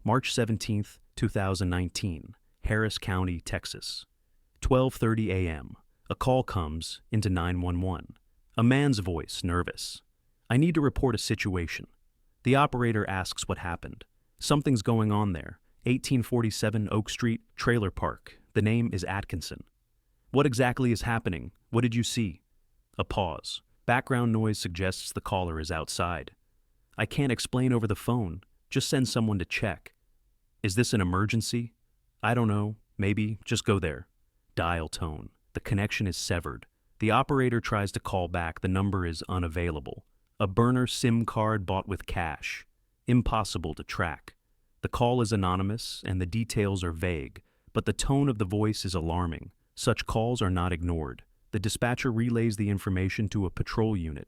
March 17th, 2019, Harris County, Texas. 12:30 a.m. A call comes into 911. A man's voice, nervous. "I need to report a situation." The operator asks what happened. "Something's going on there. 1847 Oak Street, Trailer Park. The name is Atkinson." "What exactly is happening? What did you see?" A pause. Background noise suggests the caller is outside. "I can't explain over the phone. Just send someone to check." "Is this an emergency?" "I don't know. Maybe. Just go there." Dial tone. The connection is severed. The operator tries to call back. The number is unavailable. A burner SIM card bought with cash. Impossible to track. The call is anonymous and the details are vague, but the tone of the voice is alarming. Such calls are not ignored. The dispatcher relays the information to a patrol unit.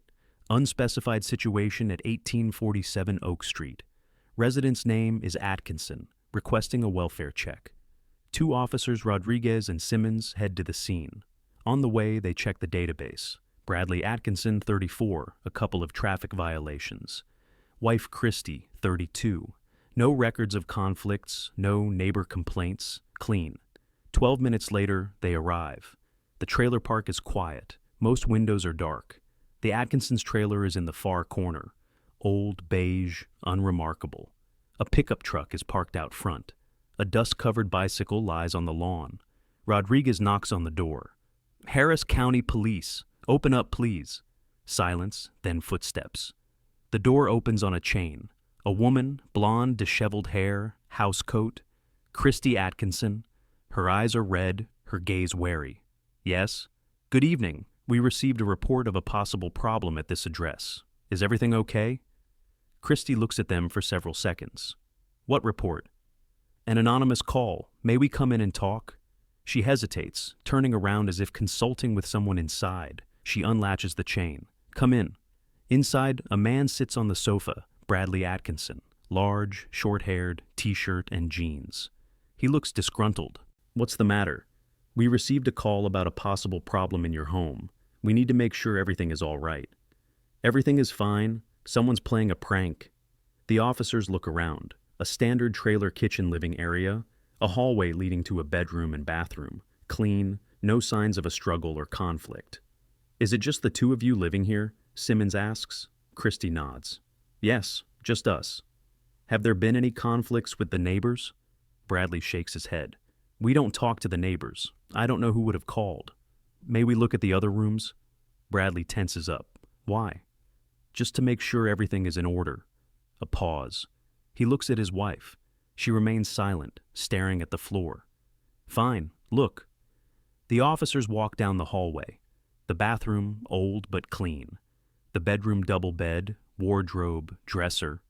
Unspecified situation at 1847 Oak Street. Resident's name is Atkinson, requesting a welfare check. Two officers, Rodriguez and Simmons, head to the scene. On the way, they check the database. Bradley Atkinson, 34, a couple of traffic violations. Wife Christy, 32. No records of conflicts, no neighbor complaints, clean. 12 minutes later, they arrive. The trailer park is quiet. Most windows are dark. The Atkinson's trailer is in the far corner. Old, beige, unremarkable. A pickup truck is parked out front. A dust-covered bicycle lies on the lawn. Rodriguez knocks on the door. "Harris County Police. Open up, please." Silence, then footsteps. The door opens on a chain. A woman, blonde, disheveled hair, housecoat. Christy Atkinson. Her eyes are red, her gaze wary. "Yes?" "Good evening. We received a report of a possible problem at this address. Is everything okay?" Christy looks at them for several seconds. "What report?" "An anonymous call. May we come in and talk?" She hesitates, turning around as if consulting with someone inside. She unlatches the chain. "Come in." Inside, a man sits on the sofa, Bradley Atkinson, large, short-haired, t-shirt and jeans. He looks disgruntled. "What's the matter?" "We received a call about a possible problem in your home. We need to make sure everything is all right." "Everything is fine. Someone's playing a prank." The officers look around. A standard trailer kitchen living area, a hallway leading to a bedroom and bathroom, clean, no signs of a struggle or conflict. "Is it just the two of you living here?" Simmons asks. Christy nods. "Yes, just us." "Have there been any conflicts with the neighbors?" Bradley shakes his head. "We don't talk to the neighbors. I don't know who would have called." "May we look at the other rooms?" Bradley tenses up. "Why?" "Just to make sure everything is in order." A pause. He looks at his wife. She remains silent, staring at the floor. "Fine, look." The officers walk down the hallway. The bathroom, old but clean. The bedroom double bed, wardrobe, dresser.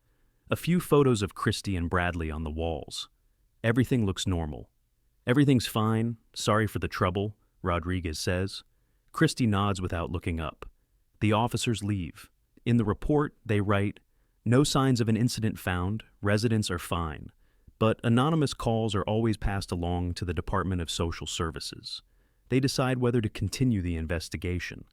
A few photos of Christy and Bradley on the walls. Everything looks normal. "Everything's fine. Sorry for the trouble," Rodriguez says. Christy nods without looking up. The officers leave. In the report, they write, "No signs of an incident found. Residents are fine." But anonymous calls are always passed along to the Department of Social Services. They decide whether to continue the investigation.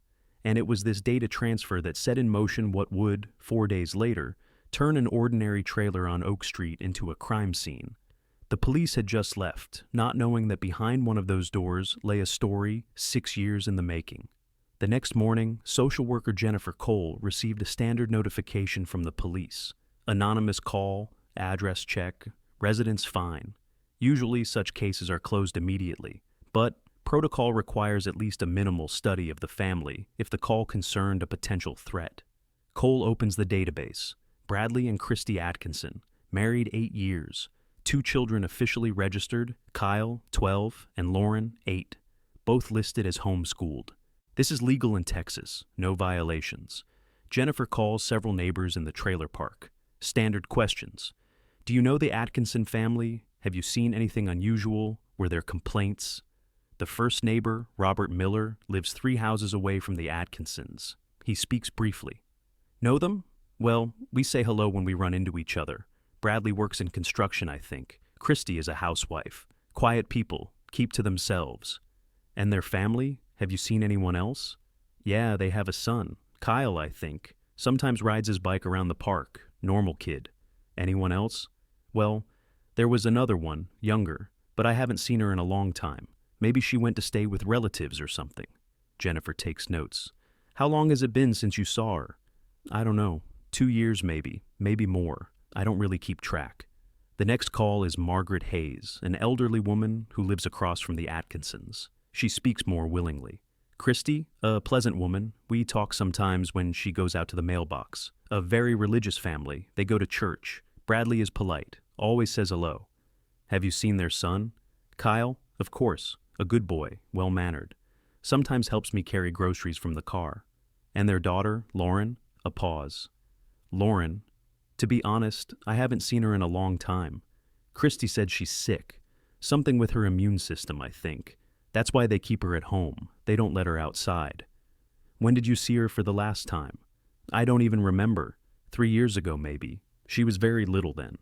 And it was this data transfer that set in motion what would, 4 days later, turn an ordinary trailer on Oak Street into a crime scene. The police had just left, not knowing that behind one of those doors lay a story 6 years in the making. The next morning, social worker Jennifer Cole received a standard notification from the police. Anonymous call, address check, residents fine. Usually such cases are closed immediately, but protocol requires at least a minimal study of the family if the call concerned a potential threat. Cole opens the database. Bradley and Christy Atkinson, married 8 years. 2 children officially registered, Kyle, 12, and Lauren, 8. Both listed as homeschooled. This is legal in Texas, no violations. Jennifer calls several neighbors in the trailer park. Standard questions. "Do you know the Atkinson family? Have you seen anything unusual? Were there complaints?" The first neighbor, Robert Miller, lives 3 houses away from the Atkinsons. He speaks briefly. "Know them? Well, we say hello when we run into each other. Bradley works in construction, I think. Christy is a housewife. Quiet people, keep to themselves." "And their family? Have you seen anyone else?" "Yeah, they have a son. Kyle, I think. Sometimes rides his bike around the park. Normal kid." "Anyone else?" "Well, There was another one, younger, but I haven't seen her in a long time. Maybe she went to stay with relatives or something. Jennifer takes notes. How long has it been since you saw her? I don't know. 2 years maybe more. I don't really keep track. The next call is Margaret Hayes, an elderly woman who lives across from the Atkinsons. She speaks more willingly. Christy, a pleasant woman. We talk sometimes when she goes out to the mailbox. A very religious family. They go to church. Bradley is polite, always says hello. Have you seen their son? Kyle? Of course. A good boy, well-mannered. Sometimes helps me carry groceries from the car. And their daughter, Lauren? A pause. Lauren? To be honest, I haven't seen her in a long time. Christy said she's sick. Something with her immune system, I think. That's why they keep her at home. They don't let her outside. When did you see her for the last time? I don't even remember. 3 years ago, maybe. She was very little then.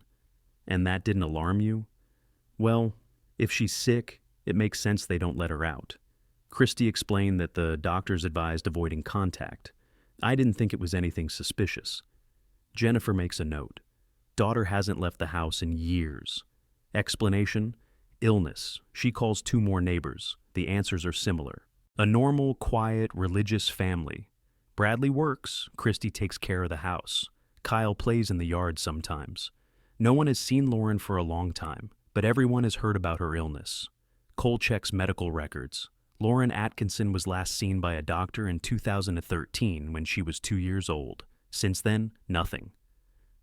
And that didn't alarm you? Well, if she's sick, it makes sense they don't let her out. Christy explained that the doctors advised avoiding contact. I didn't think it was anything suspicious. Jennifer makes a note. Daughter hasn't left the house in years. Explanation? Illness. She calls 2 more neighbors. The answers are similar. A normal, quiet, religious family. Bradley works. Christy takes care of the house. Kyle plays in the yard sometimes. No one has seen Lauren for a long time, but everyone has heard about her illness. Cole checks medical records. Lauren Atkinson was last seen by a doctor in 2013 when she was 2 years old. Since then, nothing.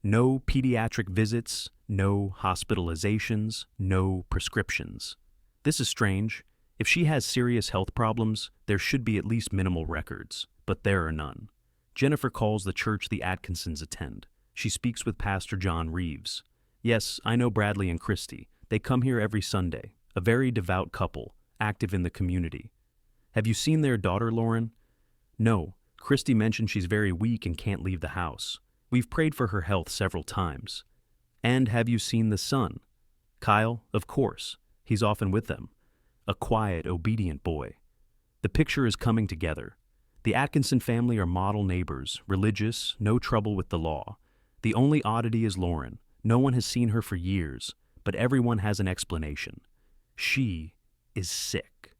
No pediatric visits, no hospitalizations, no prescriptions. This is strange. If she has serious health problems, there should be at least minimal records, but there are none. Jennifer calls the church the Atkinsons attend. She speaks with Pastor John Reeves. Yes, I know Bradley and Christy. They come here every Sunday. A very devout couple, active in the community. Have you seen their daughter, Lauren? No. Christy mentioned she's very weak and can't leave the house. We've prayed for her health several times. And have you seen the son? Kyle, of course. He's often with them. A quiet, obedient boy. The picture is coming together. The Atkinson family are model neighbors, religious, no trouble with the law. The only oddity is Lauren. No one has seen her for years, but everyone has an explanation. She is sick.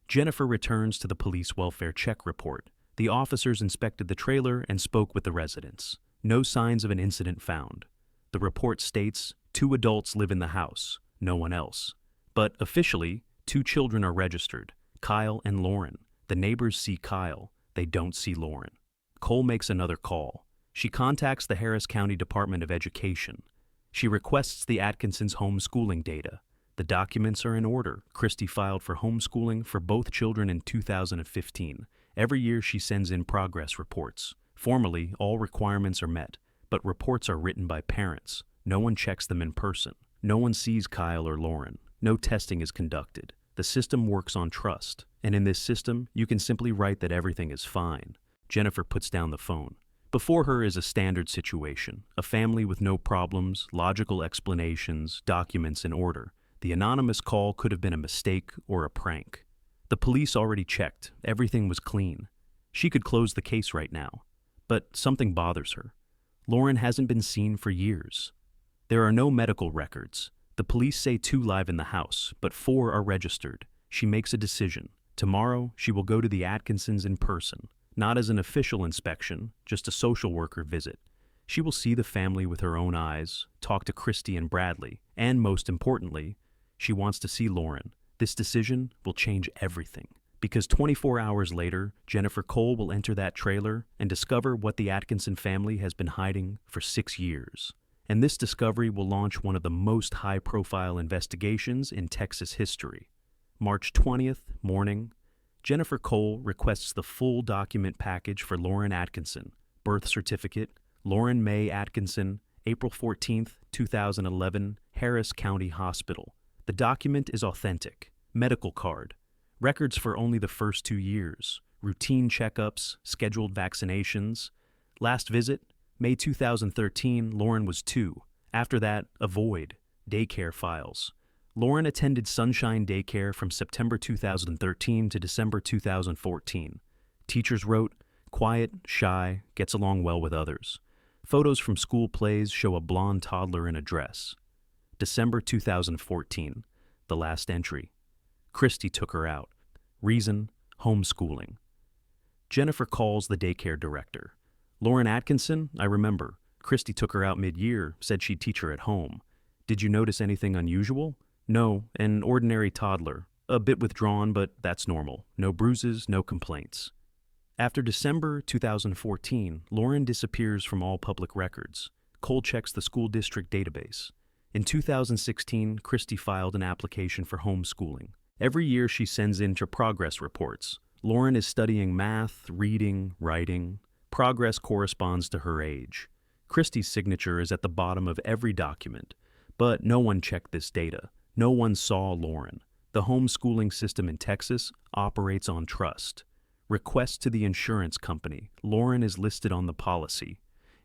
Jennifer returns to the police welfare check report. The officers inspected the trailer and spoke with the residents. No signs of an incident found. The report states 2 adults live in the house, no one else. But officially, 2 children are registered, Kyle and Lauren. The neighbors see Kyle. They don't see Lauren. Cole makes another call. She contacts the Harris County Department of Education. She requests the Atkinsons' homeschooling data. The documents are in order. Christy filed for homeschooling for both children in 2015. Every year she sends in progress reports. Formally, all requirements are met, but reports are written by parents. No one checks them in person. No one sees Kyle or Lauren. No testing is conducted. The system works on trust, and in this system, you can simply write that everything is fine. Jennifer puts down the phone. Before her is a standard situation, a family with no problems, logical explanations, documents in order. The anonymous call could have been a mistake or a prank. The police already checked. Everything was clean. She could close the case right now. But something bothers her. Lauren hasn't been seen for years. There are no medical records. The police say 2 live in the house, but 4 are registered. She makes a decision. Tomorrow, she will go to the Atkinsons in person. Not as an official inspection, just a social worker visit. She will see the family with her own eyes, talk to Christy and Bradley, and most importantly, she wants to see Lauren. This decision will change everything. Because 24 hours later, Jennifer Cole will enter that trailer and discover what the Atkinson family has been hiding for 6 years. And this discovery will launch one of the most high-profile investigations in Texas history. March 20th, morning, Jennifer Cole requests the full document package for Lauren Atkinson, birth certificate, Lauren May Atkinson, April 14th, 2011, Harris County Hospital. The document is authentic. Medical card. Records for only the first 2 years. Routine checkups, scheduled vaccinations. Last visit, May 2013, Lauren was 2. After that, a void. Daycare files. Lauren attended Sunshine Daycare from September 2013 to December 2014. Teachers wrote, quiet, shy, gets along well with others. Photos from school plays show a blonde toddler in a dress. December 2014. The last entry. Christy took her out. Reason, homeschooling. Jennifer calls the daycare director. Lauren Atkinson, I remember. Christy took her out mid-year, said she'd teach her at home. Did you notice anything unusual? No, an ordinary toddler. A bit withdrawn, but that's normal. No bruises, no complaints. After December 2014, Lauren disappears from all public records. Cole checks the school district database. In 2016, Christy filed an application for homeschooling. Every year she sends in her progress reports. Lauren is studying math, reading, writing. Progress corresponds to her age. Christy's signature is at the bottom of every document. But no one checked this data. No one saw Lauren. The homeschooling system in Texas operates on trust. Request to the insurance company. Lauren is listed on the policy.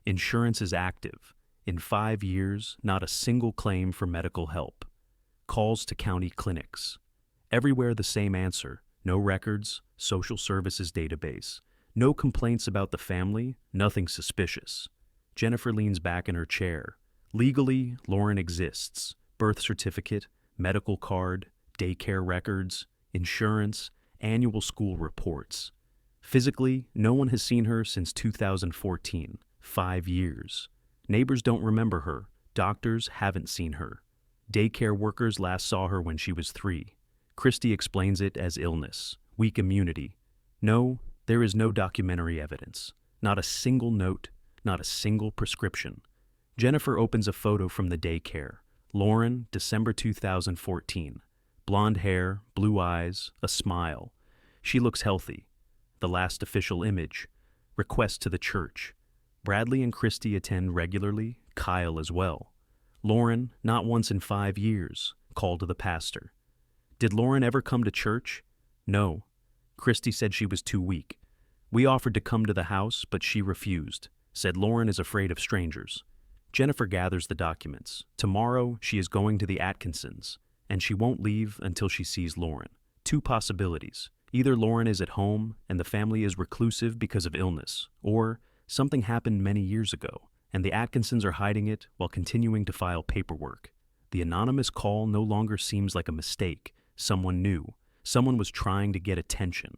Insurance is active. In 5 years, not a single claim for medical help. Calls to county clinics. Everywhere the same answer. No records, social services database. No complaints about the family, nothing suspicious. Jennifer leans back in her chair. Legally, Lauren exists. Birth certificate, medical card, daycare records, insurance, annual school reports. Physically, no one has seen her since 2014, 5 years. Neighbors don't remember her. Doctors haven't seen her. Daycare workers last saw her when she was 3. Christy explains it as illness, weak immunity. No, there is no documentary evidence. Not a single note, not a single prescription. Jennifer opens a photo from the daycare. Lauren, December 2014. Blonde hair, blue eyes, a smile. She looks healthy. The last official image. Request to the church. Bradley and Christy attend regularly, Kyle as well. Lauren, not once in 5 years, called to the pastor. Did Lauren ever come to church? No. Christy said she was too weak. We offered to come to the house, but she refused. Said Lauren is afraid of strangers. Jennifer gathers the documents. Tomorrow, she is going to the Atkinsons, and she won't leave until she sees Lauren. 2 possibilities. Either Lauren is at home and the family is reclusive because of illness, or something happened many years ago, and the Atkinsons are hiding it while continuing to file paperwork. The anonymous call no longer seems like a mistake. Someone knew. Someone was trying to get attention.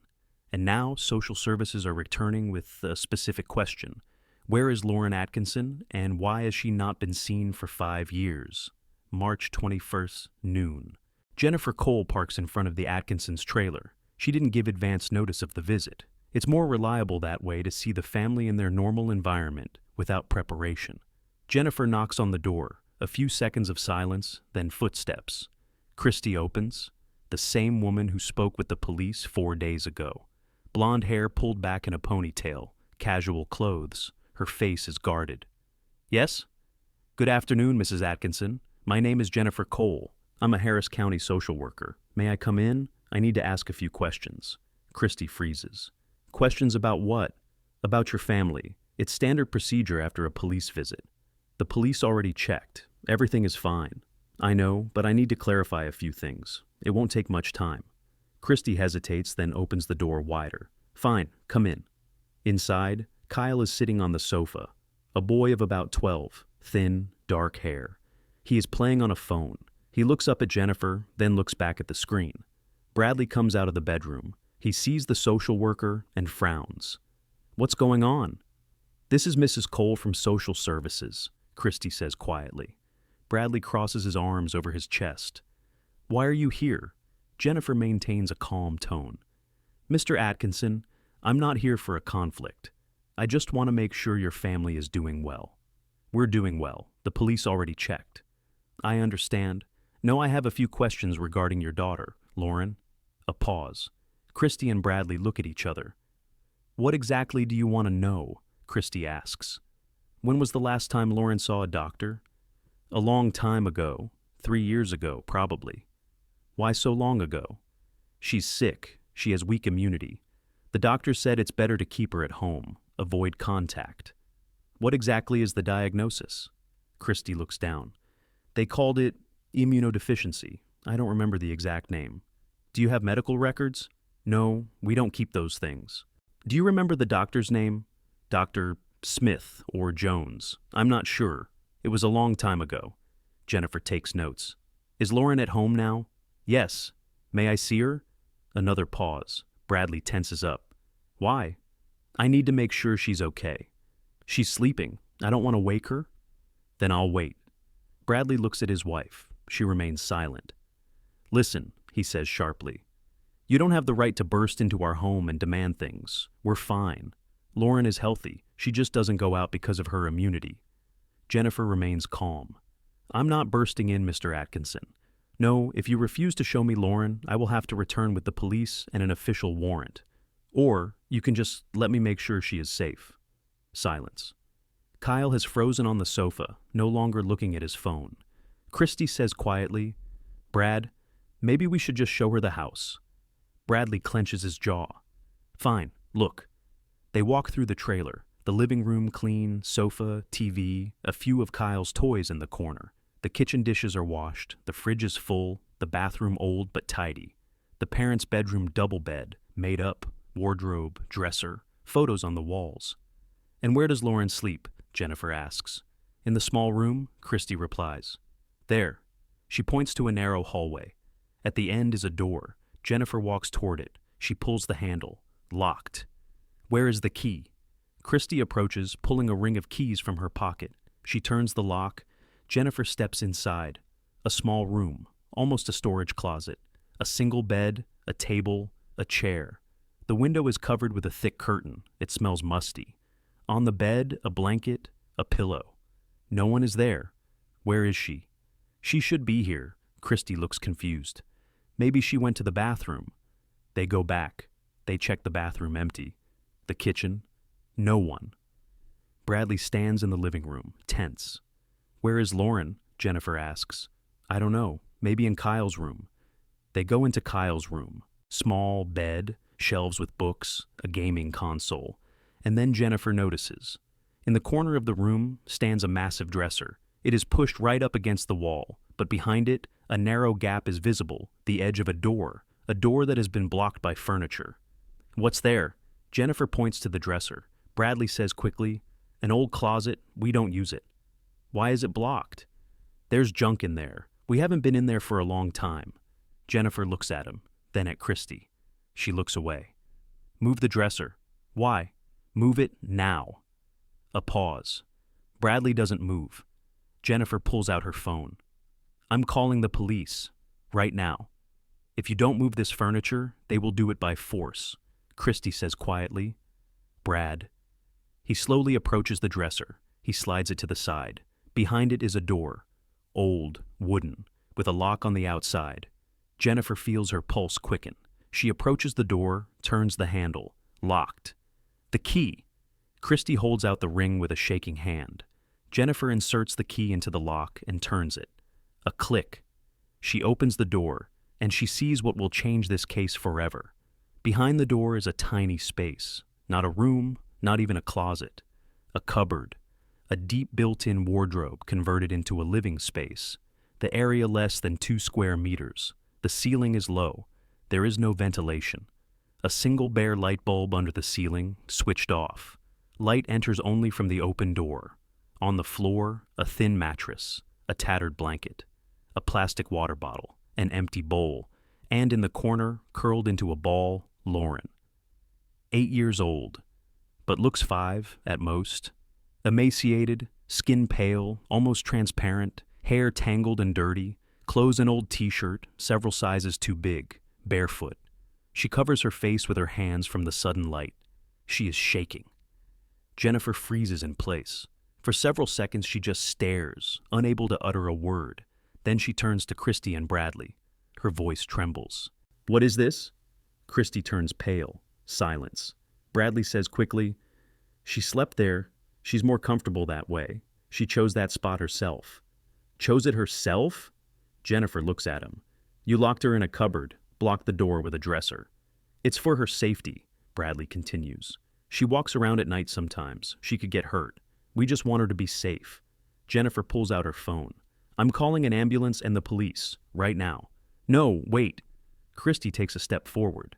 And now social services are returning with a specific question. Where is Lauren Atkinson, and why has she not been seen for 5 years? March 21st, noon. Jennifer Cole parks in front of the Atkinsons' trailer. She didn't give advance notice of the visit. It's more reliable that way to see the family in their normal environment without preparation. Jennifer knocks on the door. A few seconds of silence, then footsteps. Christy opens. The same woman who spoke with the police 4 days ago. Blonde hair pulled back in a ponytail, casual clothes. Her face is guarded. Yes? Good afternoon, Mrs. Atkinson. My name is Jennifer Cole. I'm a Harris County social worker. May I come in? I need to ask a few questions. Christy freezes. Questions about what? About your family. It's standard procedure after a police visit. The police already checked. Everything is fine. I know, but I need to clarify a few things. It won't take much time. Christy hesitates, then opens the door wider. Fine, come in. Inside, Kyle is sitting on the sofa. A boy of about 12, thin, dark hair. He is playing on a phone. He looks up at Jennifer, then looks back at the screen. Bradley comes out of the bedroom. He sees the social worker and frowns. What's going on? This is Mrs. Cole from Social Services, Christy says quietly. Bradley crosses his arms over his chest. Why are you here? Jennifer maintains a calm tone. Mr. Atkinson, I'm not here for a conflict. I just want to make sure your family is doing well. We're doing well. The police already checked. I understand. No, I have a few questions regarding your daughter, Lauren. A pause. Christy and Bradley look at each other. What exactly do you want to know? Christy asks. When was the last time Lauren saw a doctor? A long time ago. 3 years ago, probably. Why so long ago? She's sick. She has weak immunity. The doctor said it's better to keep her at home. Avoid contact. What exactly is the diagnosis? Christy looks down. They called it immunodeficiency. I don't remember the exact name. Do you have medical records? No, we don't keep those things. Do you remember the doctor's name? Dr. Smith or Jones. I'm not sure. It was a long time ago. Jennifer takes notes. Is Lauren at home now? Yes. May I see her? Another pause. Bradley tenses up. Why? I need to make sure she's okay. She's sleeping. I don't want to wake her. Then I'll wait. Bradley looks at his wife. She remains silent. Listen, he says sharply. You don't have the right to burst into our home and demand things. We're fine. Lauren is healthy. She just doesn't go out because of her immunity. Jennifer remains calm. I'm not bursting in, Mr. Atkinson. No, if you refuse to show me Lauren, I will have to return with the police and an official warrant. Or you can just let me make sure she is safe. Silence. Kyle has frozen on the sofa, no longer looking at his phone. Christy says quietly, Brad, maybe we should just show her the house. Bradley clenches his jaw. Fine, look. They walk through the trailer, the living room clean, sofa, TV, a few of Kyle's toys in the corner. The kitchen dishes are washed, the fridge is full, the bathroom old but tidy. The parents' bedroom double bed, made up, wardrobe, dresser, photos on the walls. And where does Lauren sleep? Jennifer asks. In the small room, Christy replies. There. She points to a narrow hallway. At the end is a door. Jennifer walks toward it. She pulls the handle. Locked. Where is the key? Christy approaches, pulling a ring of keys from her pocket. She turns the lock. Jennifer steps inside. A small room, almost a storage closet. A single bed, a table, a chair. The window is covered with a thick curtain. It smells musty. On the bed, a blanket, a pillow. No one is there. Where is she? She should be here. Christy looks confused. Maybe she went to the bathroom. They go back. They check the bathroom empty. The kitchen. No one. Bradley stands in the living room, tense. Where is Lauren? Jennifer asks. I don't know. Maybe in Kyle's room. They go into Kyle's room. Small bed, shelves with books, a gaming console. And then Jennifer notices. In the corner of the room stands a massive dresser. It is pushed right up against the wall, but behind it, a narrow gap is visible, the edge of a door that has been blocked by furniture. What's there? Jennifer points to the dresser. Bradley says quickly, an old closet, we don't use it. Why is it blocked? There's junk in there. We haven't been in there for a long time. Jennifer looks at him, then at Christy. She looks away. Move the dresser. Why? Move it now. A pause. Bradley doesn't move. Jennifer pulls out her phone. I'm calling the police. Right now. If you don't move this furniture, they will do it by force. Christy says quietly. Brad. He slowly approaches the dresser. He slides it to the side. Behind it is a door. Old, wooden, with a lock on the outside. Jennifer feels her pulse quicken. She approaches the door, turns the handle. Locked. The key. Christy holds out the ring with a shaking hand. Jennifer inserts the key into the lock and turns it. A click. She opens the door, and she sees what will change this case forever. Behind the door is a tiny space. Not a room, not even a closet. A cupboard. A deep built-in wardrobe converted into a living space. The area less than 2 square meters. The ceiling is low. There is no ventilation. A single bare light bulb under the ceiling, switched off. Light enters only from the open door. On the floor, a thin mattress, a tattered blanket, a plastic water bottle, an empty bowl, and in the corner, curled into a ball, Lauren. 8 years old, but looks 5 at most. Emaciated, skin pale, almost transparent, hair tangled and dirty, clothes an old t-shirt, several sizes too big, barefoot. She covers her face with her hands from the sudden light. She is shaking. Jennifer freezes in place. For several seconds she just stares, unable to utter a word. Then she turns to Christy and Bradley. Her voice trembles. What is this? Christy turns pale. Silence. Bradley says quickly, she slept there. She's more comfortable that way. She chose that spot herself. Chose it herself? Jennifer looks at him. You locked her in a cupboard, blocked the door with a dresser. It's for her safety, Bradley continues. She walks around at night sometimes. She could get hurt. We just want her to be safe. Jennifer pulls out her phone. I'm calling an ambulance and the police, right now. No, wait. Christy takes a step forward.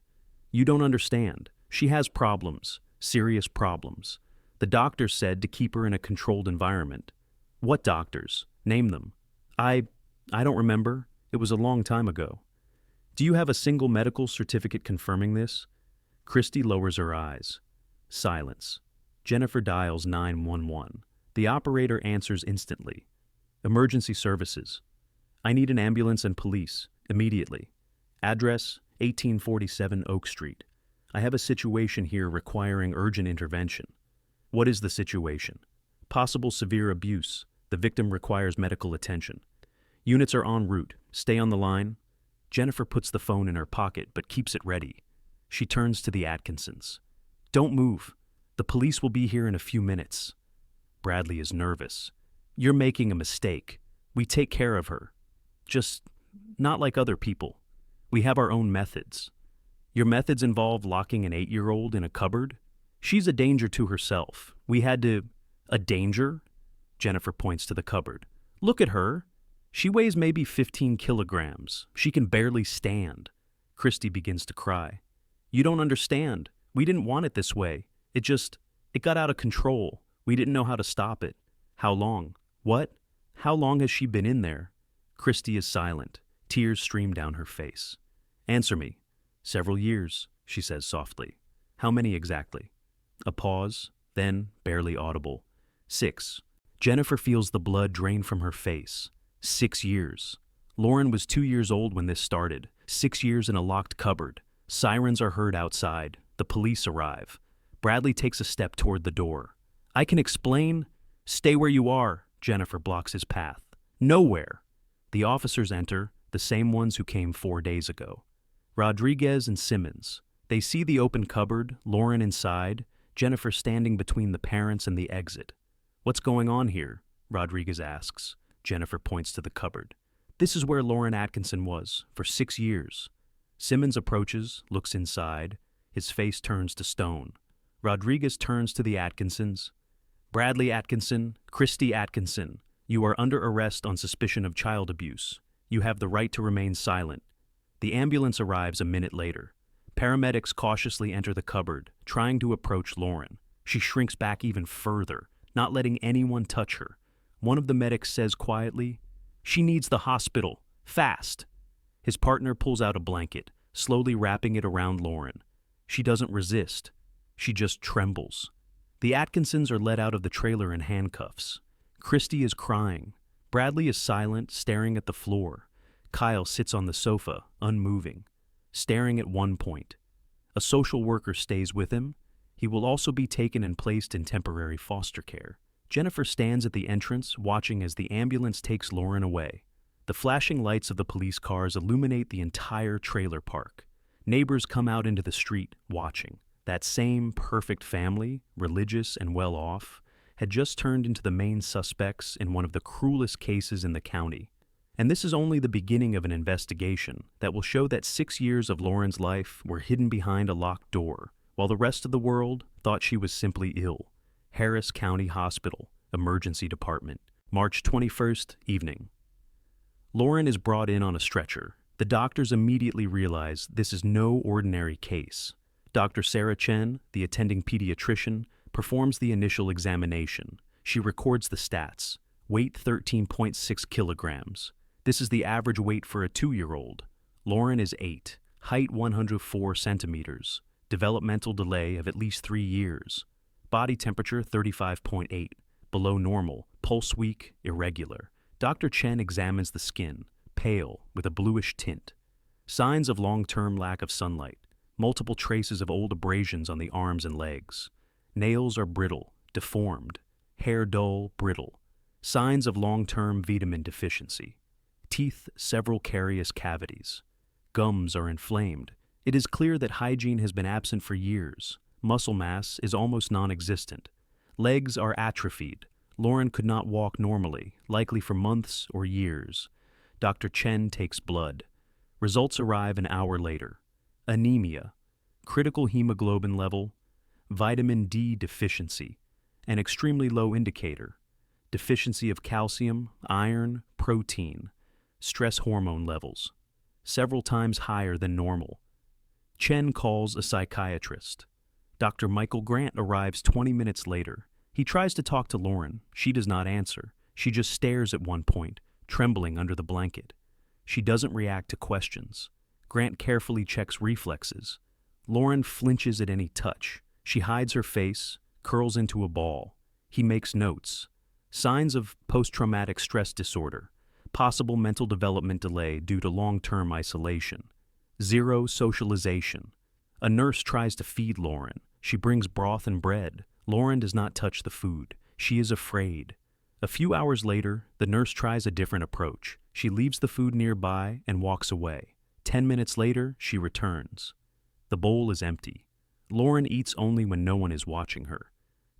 You don't understand. She has problems, serious problems. The doctors said to keep her in a controlled environment. What doctors? Name them. I don't remember. It was a long time ago. Do you have a single medical certificate confirming this? Christy lowers her eyes. Silence. Jennifer dials 911. The operator answers instantly. Emergency services. I need an ambulance and police, immediately. Address, 1847 Oak Street. I have a situation here requiring urgent intervention. What is the situation? Possible severe abuse. The victim requires medical attention. Units are en route. Stay on the line. Jennifer puts the phone in her pocket but keeps it ready. She turns to the Atkinsons. Don't move. The police will be here in a few minutes. Bradley is nervous. You're making a mistake. We take care of her. Just not like other people. We have our own methods. Your methods involve locking an 8-year-old in a cupboard? She's a danger to herself. We had to... A danger? Jennifer points to the cupboard. Look at her. She weighs maybe 15 kilograms. She can barely stand. Christy begins to cry. You don't understand. We didn't want it this way. It got out of control. We didn't know how to stop it. How long? What? How long has she been in there? Christy is silent. Tears stream down her face. Answer me. Several years, she says softly. How many exactly? A pause, then barely audible. 6. Jennifer feels the blood drain from her face. 6 years. Lauren was 2 years old when this started. 6 years in a locked cupboard. Sirens are heard outside. The police arrive. Bradley takes a step toward the door. I can explain. Stay where you are. Jennifer blocks his path. Nowhere. The officers enter, the same ones who came 4 days ago. Rodriguez and Simmons. They see the open cupboard, Lauren inside, Jennifer standing between the parents and the exit. What's going on here? Rodriguez asks. Jennifer points to the cupboard. This is where Lauren Atkinson was, for 6 years. Simmons approaches, looks inside. His face turns to stone. Rodriguez turns to the Atkinsons. Bradley Atkinson, Christy Atkinson, you are under arrest on suspicion of child abuse. You have the right to remain silent. The ambulance arrives a minute later. Paramedics cautiously enter the cupboard, trying to approach Lauren. She shrinks back even further, not letting anyone touch her. One of the medics says quietly, "She needs the hospital. Fast." His partner pulls out a blanket, slowly wrapping it around Lauren. She doesn't resist. She just trembles. The Atkinsons are led out of the trailer in handcuffs. Christy is crying. Bradley is silent, staring at the floor. Kyle sits on the sofa, unmoving, staring at one point. A social worker stays with him. He will also be taken and placed in temporary foster care. Jennifer stands at the entrance, watching as the ambulance takes Lauren away. The flashing lights of the police cars illuminate the entire trailer park. Neighbors come out into the street, watching. That same perfect family, religious and well-off, had just turned into the main suspects in one of the cruelest cases in the county. And this is only the beginning of an investigation that will show that 6 years of Lauren's life were hidden behind a locked door, while the rest of the world thought she was simply ill. Harris County Hospital, Emergency Department, March 21st, evening. Lauren is brought in on a stretcher. The doctors immediately realize this is no ordinary case. Dr. Sarah Chen, the attending pediatrician, performs the initial examination. She records the stats. Weight 13.6 kilograms. This is the average weight for a 2-year-old. Lauren is 8, height 104 centimeters, developmental delay of at least 3 years. Body temperature 35.8, below normal, pulse weak, irregular. Dr. Chen examines the skin, pale, with a bluish tint. Signs of long-term lack of sunlight. Multiple traces of old abrasions on the arms and legs. Nails are brittle, deformed. Hair dull, brittle. Signs of long-term vitamin deficiency. Teeth, several carious cavities. Gums are inflamed. It is clear that hygiene has been absent for years. Muscle mass is almost non-existent. Legs are atrophied. Lauren could not walk normally, likely for months or years. Dr. Chen takes blood. Results arrive an hour later. Anemia, critical hemoglobin level, vitamin D deficiency, an extremely low indicator, deficiency of calcium, iron, protein, stress hormone levels, several times higher than normal. Chen calls a psychiatrist. Dr. Michael Grant arrives 20 minutes later. He tries to talk to Lauren. She does not answer. She just stares at one point, trembling under the blanket. She doesn't react to questions. Grant carefully checks reflexes. Lauren flinches at any touch. She hides her face, curls into a ball. He makes notes. Signs of post-traumatic stress disorder. Possible mental development delay due to long-term isolation. Zero socialization. A nurse tries to feed Lauren. She brings broth and bread. Lauren does not touch the food. She is afraid. A few hours later, the nurse tries a different approach. She leaves the food nearby and walks away. 10 minutes later, she returns. The bowl is empty. Lauren eats only when no one is watching her.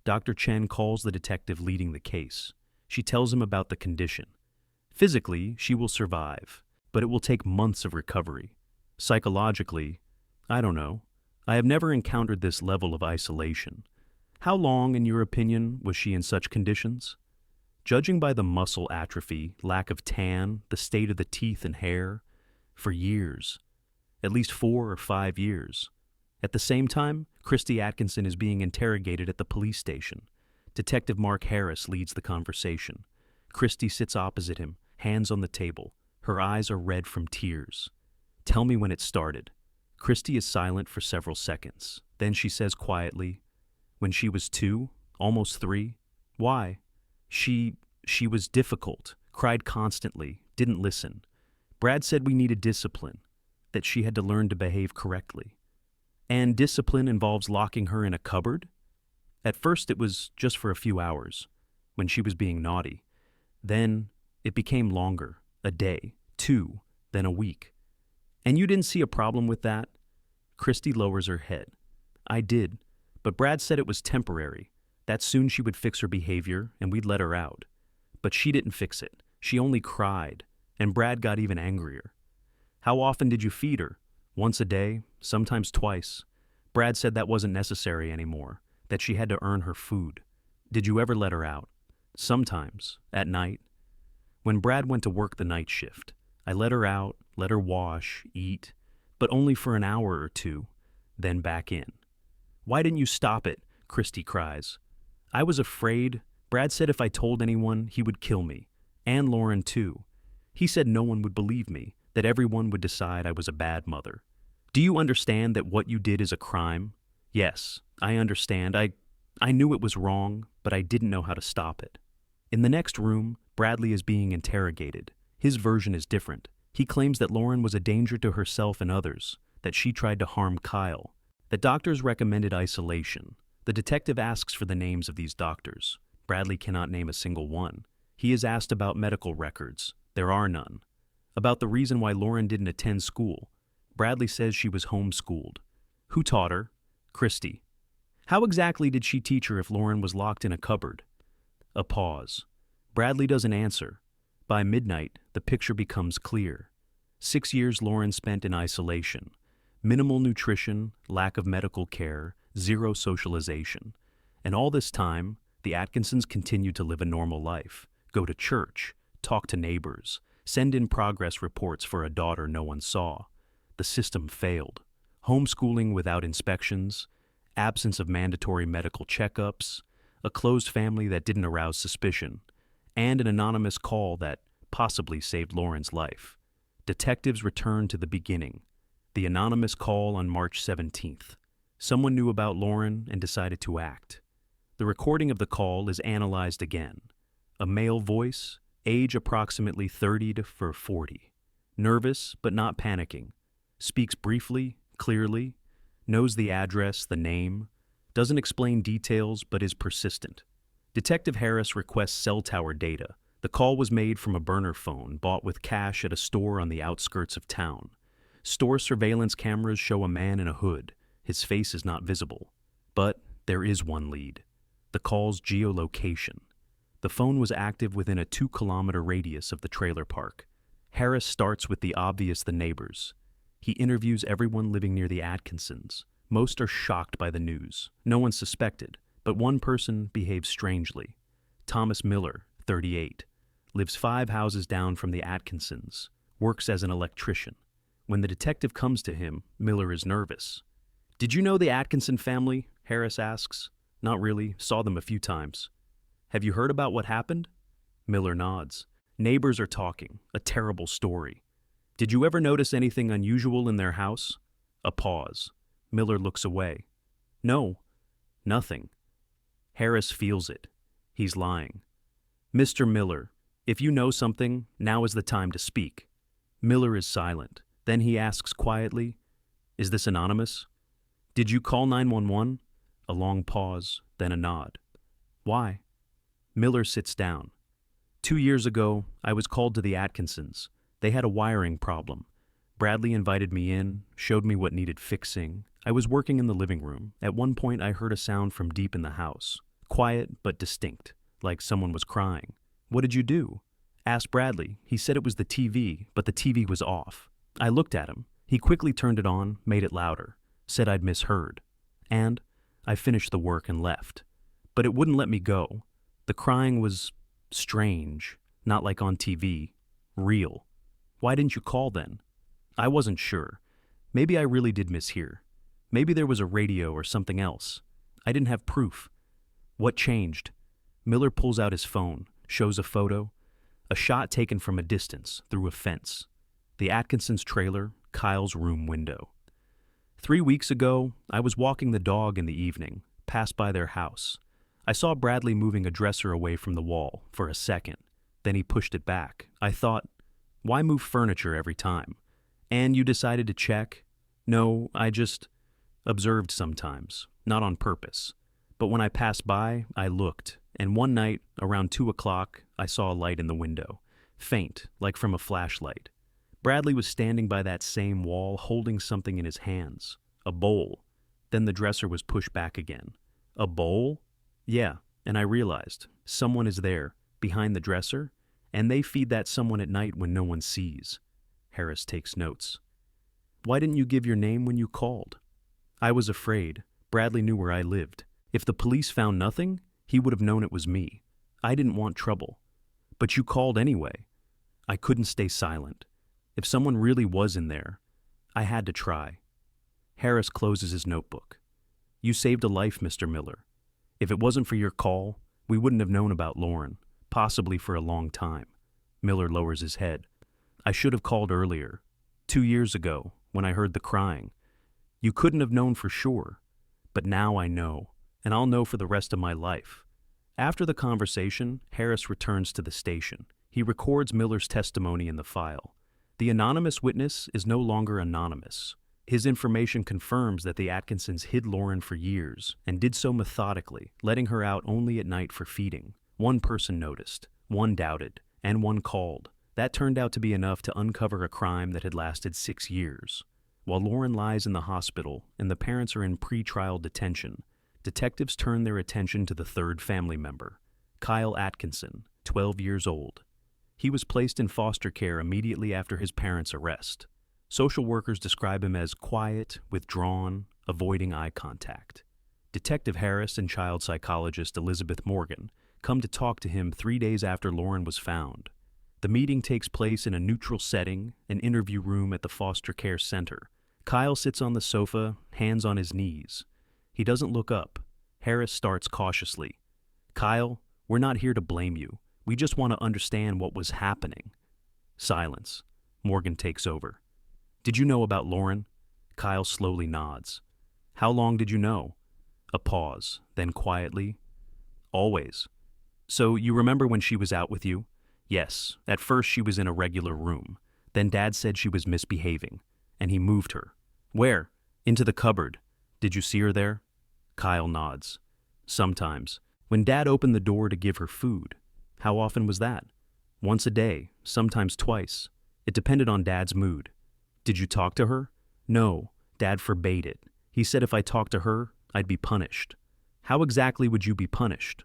Dr. Chen calls the detective leading the case. She tells him about the condition. Physically, she will survive, but it will take months of recovery. Psychologically, I don't know. I have never encountered this level of isolation. How long, in your opinion, was she in such conditions? Judging by the muscle atrophy, lack of tan, the state of the teeth and hair, for years. At least 4 or 5 years. At the same time, Christy Atkinson is being interrogated at the police station. Detective Mark Harris leads the conversation. Christy sits opposite him, hands on the table. Her eyes are red from tears. Tell me when it started. Christy is silent for several seconds. Then she says quietly, when she was 2, almost 3. Why? She was difficult, cried constantly, didn't listen. Brad said we needed discipline, that she had to learn to behave correctly. And discipline involves locking her in a cupboard? At first it was just for a few hours, when she was being naughty. Then it became longer, a day, 2, then a week. And you didn't see a problem with that? Christy lowers her head. I did, but Brad said it was temporary, that soon she would fix her behavior and we'd let her out. But she didn't fix it. She only cried, and Brad got even angrier. How often did you feed her? Once a day, sometimes twice. Brad said that wasn't necessary anymore, that she had to earn her food. Did you ever let her out? Sometimes, at night. When Brad went to work the night shift, I let her out, let her wash, eat, but only for an hour or 2, then back in. Why didn't you stop it? Christy cries. I was afraid. Brad said if I told anyone, he would kill me. And Lauren too. He said no one would believe me, that everyone would decide I was a bad mother. Do you understand that what you did is a crime? Yes, I understand. I knew it was wrong, but I didn't know how to stop it. In the next room, Bradley is being interrogated. His version is different. He claims that Lauren was a danger to herself and others, that she tried to harm Kyle. The doctors recommended isolation. The detective asks for the names of these doctors. Bradley cannot name a single one. He is asked about medical records. There are none. About the reason why Lauren didn't attend school. Bradley says she was homeschooled. Who taught her? Christy. How exactly did she teach her if Lauren was locked in a cupboard? A pause. Bradley doesn't answer. By midnight, the picture becomes clear. 6 years Lauren spent in isolation. Minimal nutrition, lack of medical care, zero socialization. And all this time, the Atkinsons continued to live a normal life, go to church, talk to neighbors, send in progress reports for a daughter no one saw. The system failed. Homeschooling without inspections, absence of mandatory medical checkups, a closed family that didn't arouse suspicion, and an anonymous call that possibly saved Lauren's life. Detectives returned to the beginning. The anonymous call on March 17th. Someone knew about Lauren and decided to act. The recording of the call is analyzed again. A male voice, age approximately 30 to 40. Nervous but not panicking. Speaks briefly, clearly, knows the address, the name, doesn't explain details but is persistent. Detective Harris requests cell tower data. The call was made from a burner phone bought with cash at a store on the outskirts of town. Store surveillance cameras show a man in a hood. His face is not visible. But there is one lead. The call's geolocation. The phone was active within a 2-kilometer radius of the trailer park. Harris starts with the obvious, the neighbors. He interviews everyone living near the Atkinsons. Most are shocked by the news. No one suspected, but one person behaves strangely. Thomas Miller, 38, lives 5 houses down from the Atkinsons, works as an electrician. When the detective comes to him, Miller is nervous. Did you know the Atkinson family? Harris asks. Not really, saw them a few times. Have you heard about what happened? Miller nods. Neighbors are talking. A terrible story. Did you ever notice anything unusual in their house? A pause. Miller looks away. No, nothing. Harris feels it. He's lying. Mr. Miller, if you know something, now is the time to speak. Miller is silent. Then he asks quietly, "Is this anonymous? Did you call 911?" A long pause, then a nod. Why? Miller sits down. 2 years ago, I was called to the Atkinsons. They had a wiring problem. Bradley invited me in, showed me what needed fixing. I was working in the living room. At one point, I heard a sound from deep in the house. Quiet, but distinct, like someone was crying. What did you do? Asked Bradley. He said it was the TV, but the TV was off. I looked at him. He quickly turned it on, made it louder, said I'd misheard. And I finished the work and left. But it wouldn't let me go. The crying was strange, not like on TV, real. Why didn't you call then? I wasn't sure. Maybe I really did mishear. Maybe there was a radio or something else. I didn't have proof. What changed? Miller pulls out his phone, shows a photo, a shot taken from a distance through a fence. The Atkinsons' trailer, Kyle's room window. 3 weeks ago, I was walking the dog in the evening, passed by their house. I saw Bradley moving a dresser away from the wall for a second. Then he pushed it back. I thought, why move furniture every time? And you decided to check? No, I just observed sometimes, not on purpose. But when I passed by, I looked, and one night, around 2 o'clock, I saw a light in the window, faint, like from a flashlight. Bradley was standing by that same wall, holding something in his hands, a bowl. Then the dresser was pushed back again. A bowl? Yeah, and I realized, someone is there, behind the dresser, and they feed that someone at night when no one sees. Harris takes notes. Why didn't you give your name when you called? I was afraid. Bradley knew where I lived. If the police found nothing, he would have known it was me. I didn't want trouble. But you called anyway. I couldn't stay silent. If someone really was in there, I had to try. Harris closes his notebook. You saved a life, Mr. Miller. If it wasn't for your call, we wouldn't have known about Lauren, possibly for a long time. Miller lowers his head. I should have called earlier, 2 years ago, when I heard the crying. You couldn't have known for sure, but now I know, and I'll know for the rest of my life. After the conversation, Harris returns to the station. He records Miller's testimony in the file. The anonymous witness is no longer anonymous. His information confirms that the Atkinsons hid Lauren for years and did so methodically, letting her out only at night for feeding. One person noticed, one doubted, and one called. That turned out to be enough to uncover a crime that had lasted 6 years. While Lauren lies in the hospital and the parents are in pre-trial detention, detectives turn their attention to the third family member, Kyle Atkinson, 12 years old. He was placed in foster care immediately after his parents' arrest. Social workers describe him as quiet, withdrawn, avoiding eye contact. Detective Harris and child psychologist Elizabeth Morgan come to talk to him 3 days after Lauren was found. The meeting takes place in a neutral setting, an interview room at the foster care center. Kyle sits on the sofa, hands on his knees. He doesn't look up. Harris starts cautiously. Kyle, we're not here to blame you. We just want to understand what was happening. Silence. Morgan takes over. Did you know about Lauren? Kyle slowly nods. How long did you know? A pause, then quietly. Always. So you remember when she was out with you? Yes, at first she was in a regular room. Then Dad said she was misbehaving, and he moved her. Where? Into the cupboard. Did you see her there? Kyle nods. Sometimes. When Dad opened the door to give her food. How often was that? Once a day, sometimes twice. It depended on Dad's mood. Did you talk to her? No, Dad forbade it. He said if I talked to her, I'd be punished. How exactly would you be punished?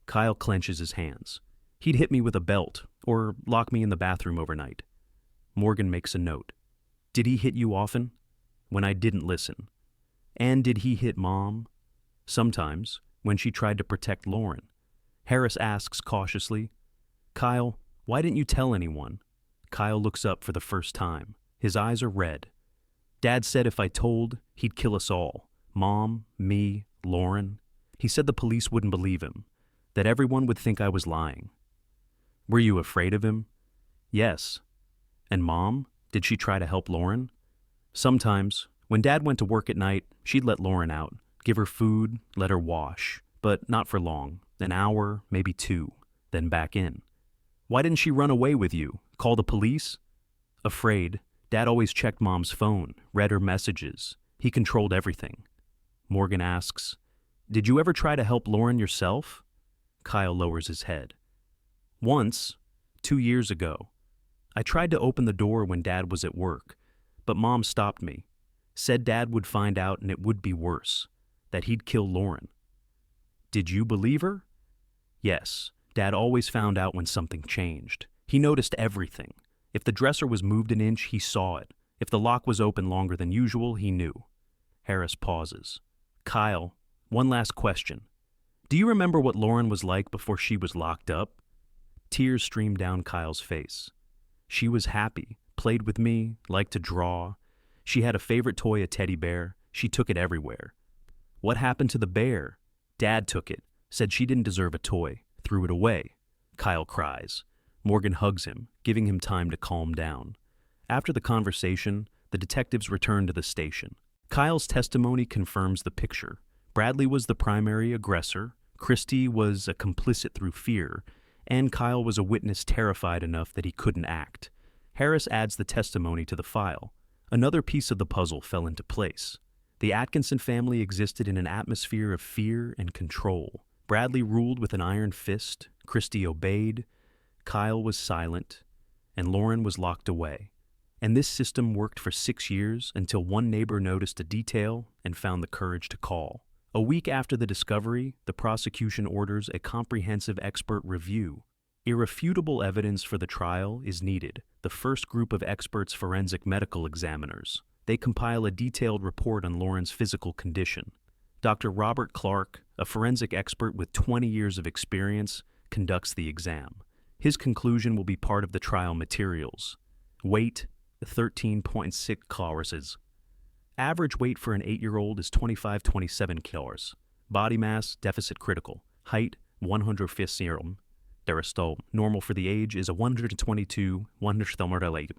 Kyle clenches his hands. He'd hit me with a belt, or lock me in the bathroom overnight. Morgan makes a note. Did he hit you often? When I didn't listen. And did he hit Mom? Sometimes, when she tried to protect Lauren. Harris asks cautiously, Kyle, why didn't you tell anyone? Kyle looks up for the first time. His eyes are red. Dad said if I told, he'd kill us all. Mom, me, Lauren. He said the police wouldn't believe him, that everyone would think I was lying. Were you afraid of him? Yes. And Mom? Did she try to help Lauren? Sometimes. When Dad went to work at night, she'd let Lauren out, give her food, let her wash, but not for long. An hour, maybe two, then back in. Why didn't she run away with you? Call the police? Afraid. Dad always checked Mom's phone, read her messages. He controlled everything. Morgan asks, "Did you ever try to help Lauren yourself?" Kyle lowers his head. Once, 2 years ago. I tried to open the door when Dad was at work, but Mom stopped me. Said Dad would find out and it would be worse, that he'd kill Lauren. Did you believe her? Yes, Dad always found out when something changed. He noticed everything. If the dresser was moved an inch, he saw it. If the lock was open longer than usual, he knew. Harris pauses. Kyle, one last question. Do you remember what Lauren was like before she was locked up? Tears streamed down Kyle's face. She was happy, played with me, liked to draw. She had a favorite toy, a teddy bear. She took it everywhere. What happened to the bear? Dad took it, said she didn't deserve a toy, threw it away. Kyle cries. Morgan hugs him, giving him time to calm down. After the conversation, the detectives return to the station. Kyle's testimony confirms the picture. Bradley was the primary aggressor, Christy was a complicit through fear, and Kyle was a witness terrified enough that he couldn't act. Harris adds the testimony to the file. Another piece of the puzzle fell into place. The Atkinson family existed in an atmosphere of fear and control. Bradley ruled with an iron fist, Christy obeyed, Kyle was silent, and Lauren was locked away. And this system worked for 6 years until one neighbor noticed a detail and found the courage to call. A week after the discovery, the prosecution orders a comprehensive expert review. Irrefutable evidence for the trial is needed. The first group of experts, forensic medical examiners. They compile a detailed report on Lauren's physical condition. Dr. Robert Clark, a forensic expert with 20 years of experience, conducts the exam. His conclusion will be part of the trial materials. Weight, 13.6 kilograms. Average weight for an 8-year-old is 25-27 kilograms. Body mass, deficit critical. Height, 150 Deristol. Normal for the age is a 122-138.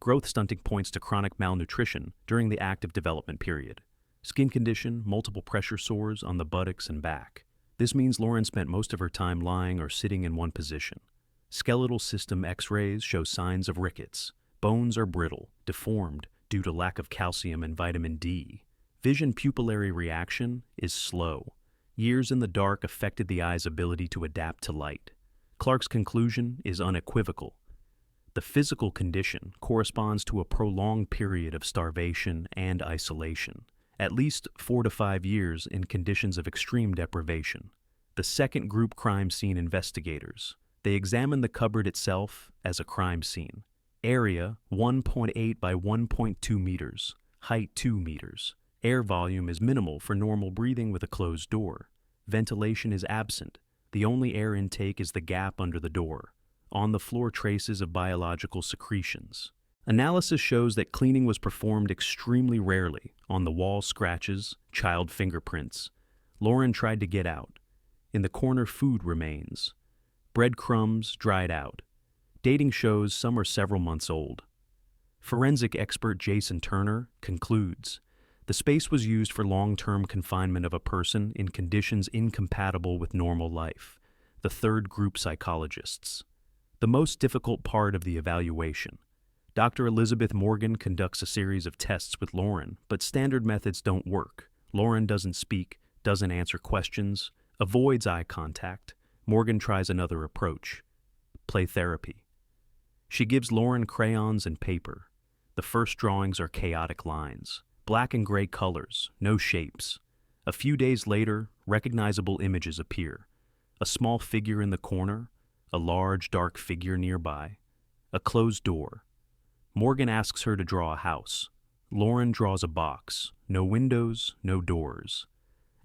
Growth stunting points to chronic malnutrition during the active development period. Skin condition, multiple pressure sores on the buttocks and back. This means Lauren spent most of her time lying or sitting in one position. Skeletal system X-rays show signs of rickets. Bones are brittle, deformed due to lack of calcium and vitamin D. Vision pupillary reaction is slow. Years in the dark affected the eye's ability to adapt to light. Clark's conclusion is unequivocal. The physical condition corresponds to a prolonged period of starvation and isolation, at least 4 to 5 years in conditions of extreme deprivation. The second group crime scene investigators. They examine the cupboard itself as a crime scene. Area 1.8 by 1.2 meters. Height 2 meters. Air volume is minimal for normal breathing with a closed door. Ventilation is absent. The only air intake is the gap under the door. On the floor, traces of biological secretions. Analysis shows that cleaning was performed extremely rarely. On the wall, scratches, child fingerprints. Lauren tried to get out. In the corner, food remains. Breadcrumbs dried out. Dating shows some are several months old. Forensic expert Jason Turner concludes, the space was used for long-term confinement of a person in conditions incompatible with normal life. The third group psychologists. The most difficult part of the evaluation. Dr. Elizabeth Morgan conducts a series of tests with Lauren, but standard methods don't work. Lauren doesn't speak, doesn't answer questions, avoids eye contact. Morgan tries another approach. Play therapy. She gives Lauren crayons and paper. The first drawings are chaotic lines. Black and gray colors, no shapes. A few days later, recognizable images appear. A small figure in the corner, a large dark figure nearby, a closed door. Morgan asks her to draw a house. Lauren draws a box, no windows, no doors.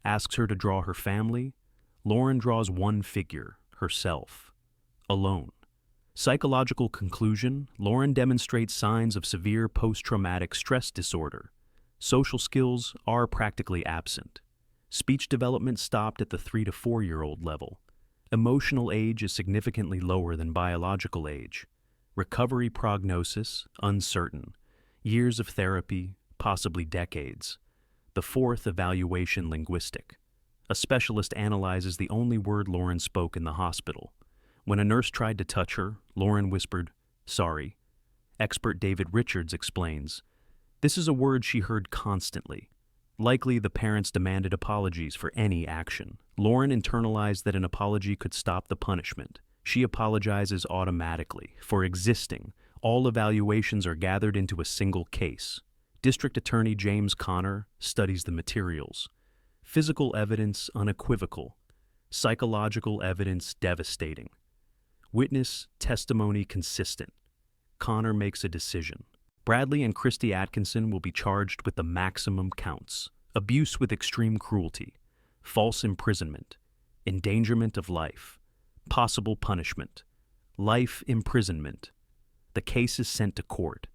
Asks her to draw her family. Lauren draws one figure, herself, alone. Psychological conclusion, Lauren demonstrates signs of severe post-traumatic stress disorder. Social skills are practically absent. Speech development stopped at the 3 to 4-year-old level. Emotional age is significantly lower than biological age. Recovery prognosis, uncertain. Years of therapy, possibly decades. The fourth, evaluation linguistic. A specialist analyzes the only word Lauren spoke in the hospital. When a nurse tried to touch her, Lauren whispered, "Sorry." Expert David Richards explains, this is a word she heard constantly. Likely the parents demanded apologies for any action. Lauren internalized that an apology could stop the punishment. She apologizes automatically for existing. All evaluations are gathered into a single case. District Attorney James Conner studies the materials. Physical evidence unequivocal. Psychological evidence devastating. Witness testimony consistent. Conner makes a decision. Bradley and Christy Atkinson will be charged with the maximum counts: abuse with extreme cruelty, false imprisonment, endangerment of life, possible punishment, life imprisonment. The case is sent to court.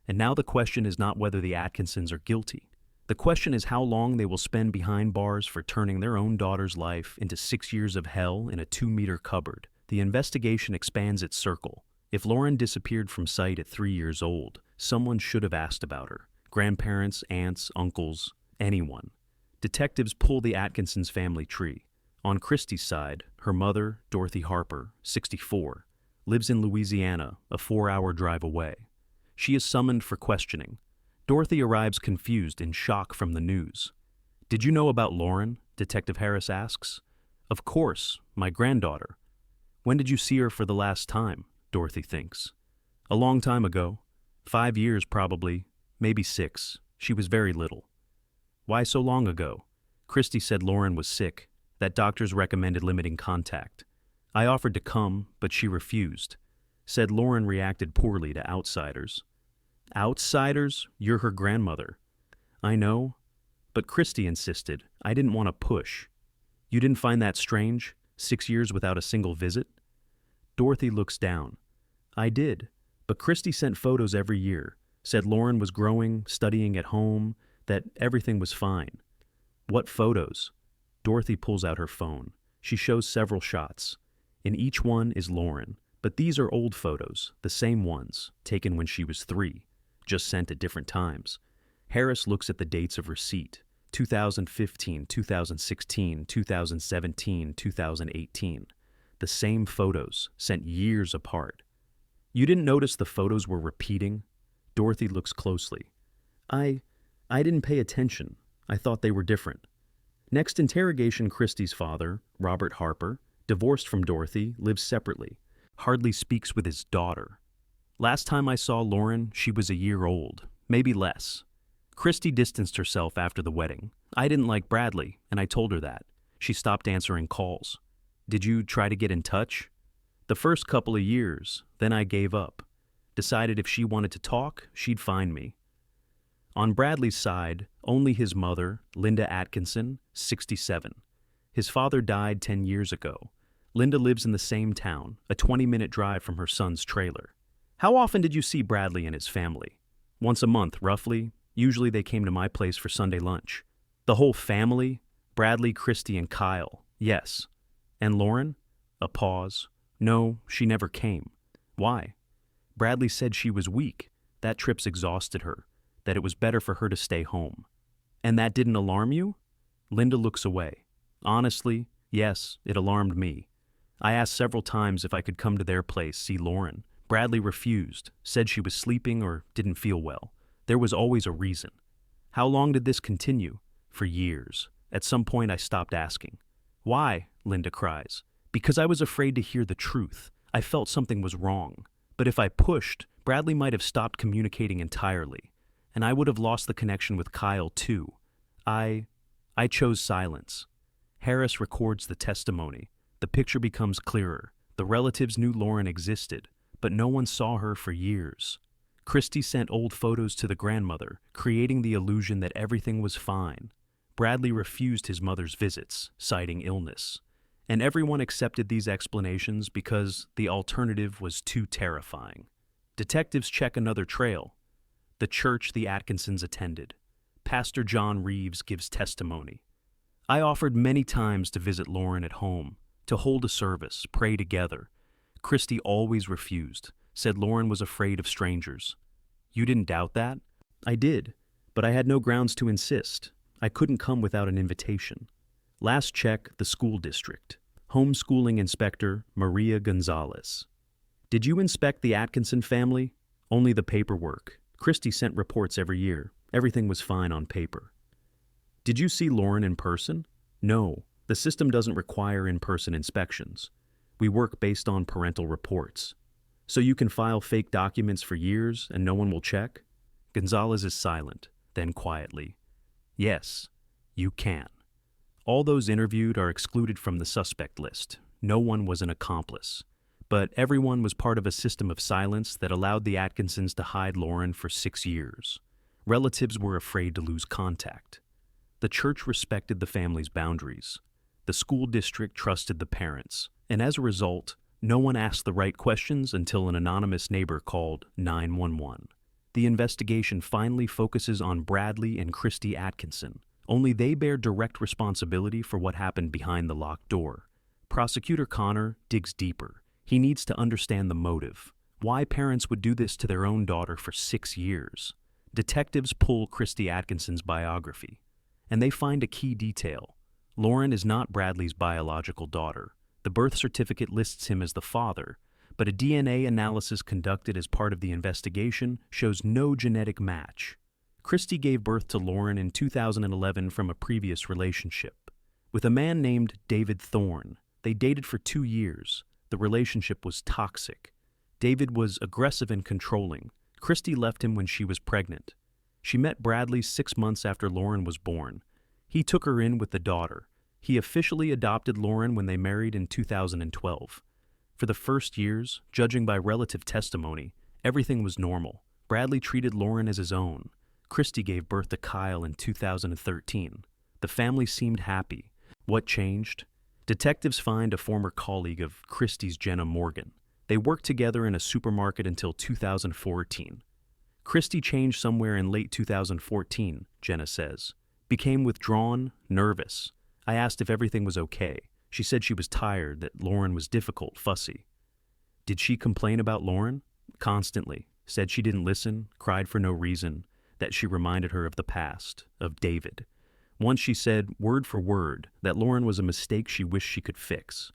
And now the question is not whether the Atkinsons are guilty. The question is how long they will spend behind bars for turning their own daughter's life into 6 years of hell in a 2-meter cupboard. The investigation expands its circle. If Lauren disappeared from sight at 3 years old, someone should have asked about her. Grandparents, aunts, uncles, anyone. Detectives pull the Atkinsons' family tree. On Christy's side, her mother, Dorothy Harper, 64, lives in Louisiana, a 4-hour drive away. She is summoned for questioning. Dorothy arrives confused, in shock from the news. "Did you know about Lauren?" Detective Harris asks. "Of course, my granddaughter." "When did you see her for the last time?" Dorothy thinks. "A long time ago. 5 years probably, maybe 6. She was very little." "Why so long ago?" Christy said Lauren was sick, that doctors recommended limiting contact. "I offered to come, but she refused. Said Lauren reacted poorly to outsiders." "Outsiders? You're her grandmother." "I know, but Christy insisted. I didn't want to push." "You didn't find that strange? 6 years without a single visit?" Dorothy looks down. "I did, but Christy sent photos every year, said Lauren was growing, studying at home, that everything was fine." "What photos?" Dorothy pulls out her phone. She shows several shots. In each one is Lauren, but these are old photos, the same ones, taken when she was 3, just sent at different times. Harris looks at the dates of receipt: 2015, 2016, 2017, 2018. The same photos, sent years apart. "You didn't notice the photos were repeating?" Dorothy looks closely. I didn't pay attention. I thought they were different." Next interrogation, Christy's father, Robert Harper, divorced from Dorothy, lives separately, hardly speaks with his daughter. "Last time I saw Lauren, she was a year old, maybe less. Christy distanced herself after the wedding. I didn't like Bradley, and I told her that. She stopped answering calls." "Did you try to get in touch?" "The first couple of years, then I gave up. Decided if she wanted to talk, she'd find me." On Bradley's side, only his mother, Linda Atkinson, 67. His father died 10 years ago. Linda lives in the same town, a 20-minute drive from her son's trailer. "How often did you see Bradley and his family?" "Once a month, roughly. Usually they came to my place for Sunday lunch." "The whole family? Bradley, Christy, and Kyle?" "Yes." "And Lauren?" A pause. "No, she never came." "Why?" "Bradley said she was weak. That trip's exhausted her. That it was better for her to stay home." "And that didn't alarm you?" Linda looks away. "Honestly, yes, it alarmed me. I asked several times if I could come to their place, see Lauren. Bradley refused, said she was sleeping or didn't feel well. There was always a reason." "How long did this continue?" "For years. At some point I stopped asking." "Why?" Linda cries. "Because I was afraid to hear the truth. I felt something was wrong. But if I pushed, Bradley might have stopped communicating entirely. And I would have lost the connection with Kyle too. I chose silence." Harris records the testimony. The picture becomes clearer. The relatives knew Lauren existed, but no one saw her for years. Christy sent old photos to the grandmother, creating the illusion that everything was fine. Bradley refused his mother's visits, citing illness. And everyone accepted these explanations because the alternative was too terrifying. Detectives check another trail. The church the Atkinsons attended. Pastor John Reeves gives testimony. "I offered many times to visit Lauren at home, to hold a service, pray together. Christy always refused, said Lauren was afraid of strangers. You didn't doubt that? I did, but I had no grounds to insist. I couldn't come without an invitation. Last check, the school district. Homeschooling inspector Maria Gonzalez. Did you inspect the Atkinson family? Only the paperwork. Christy sent reports every year. Everything was fine on paper. Did you see Lauren in person? No, the system doesn't require in-person inspections. We work based on parental reports. So you can file fake documents for years and no one will check? Gonzalez is silent, then quietly. Yes, you can. All those interviewed are excluded from the suspect list. No one was an accomplice. But everyone was part of a system of silence that allowed the Atkinsons to hide Lauren for 6 years. Relatives were afraid to lose contact. The church respected the family's boundaries. The school district trusted the parents. And as a result, no one asked the right questions until an anonymous neighbor called 911. The investigation finally focuses on Bradley and Christy Atkinson. Only they bear direct responsibility for what happened behind the locked door. Prosecutor Connor digs deeper. He needs to understand the motive. Why parents would do this to their own daughter for 6 years. Detectives pull Christy Atkinson's biography, and they find a key detail. Lauren is not Bradley's biological daughter. The birth certificate lists him as the father, but a DNA analysis conducted as part of the investigation shows no genetic match. Christy gave birth to Lauren in 2011 from a previous relationship. With a man named David Thorne, they dated for 2 years. The relationship was toxic. David was aggressive and controlling. Christy left him when she was pregnant. She met Bradley 6 months after Lauren was born. He took her in with the daughter. He officially adopted Lauren when they married in 2012. For the first years, judging by relative testimony, everything was normal. Bradley treated Lauren as his own. Christy gave birth to Kyle in 2013. The family seemed happy. What changed? Detectives find a former colleague of Christy's, Jenna Morgan. They worked together in a supermarket until 2014. Christy changed somewhere in late 2014, Jenna says. Became withdrawn, nervous. I asked if everything was okay. She said she was tired, that Lauren was difficult, fussy. Did she complain about Lauren? Constantly. Said she didn't listen, cried for no reason, that she reminded her of the past, of David. Once she said, word for word, that Lauren was a mistake she wished she could fix.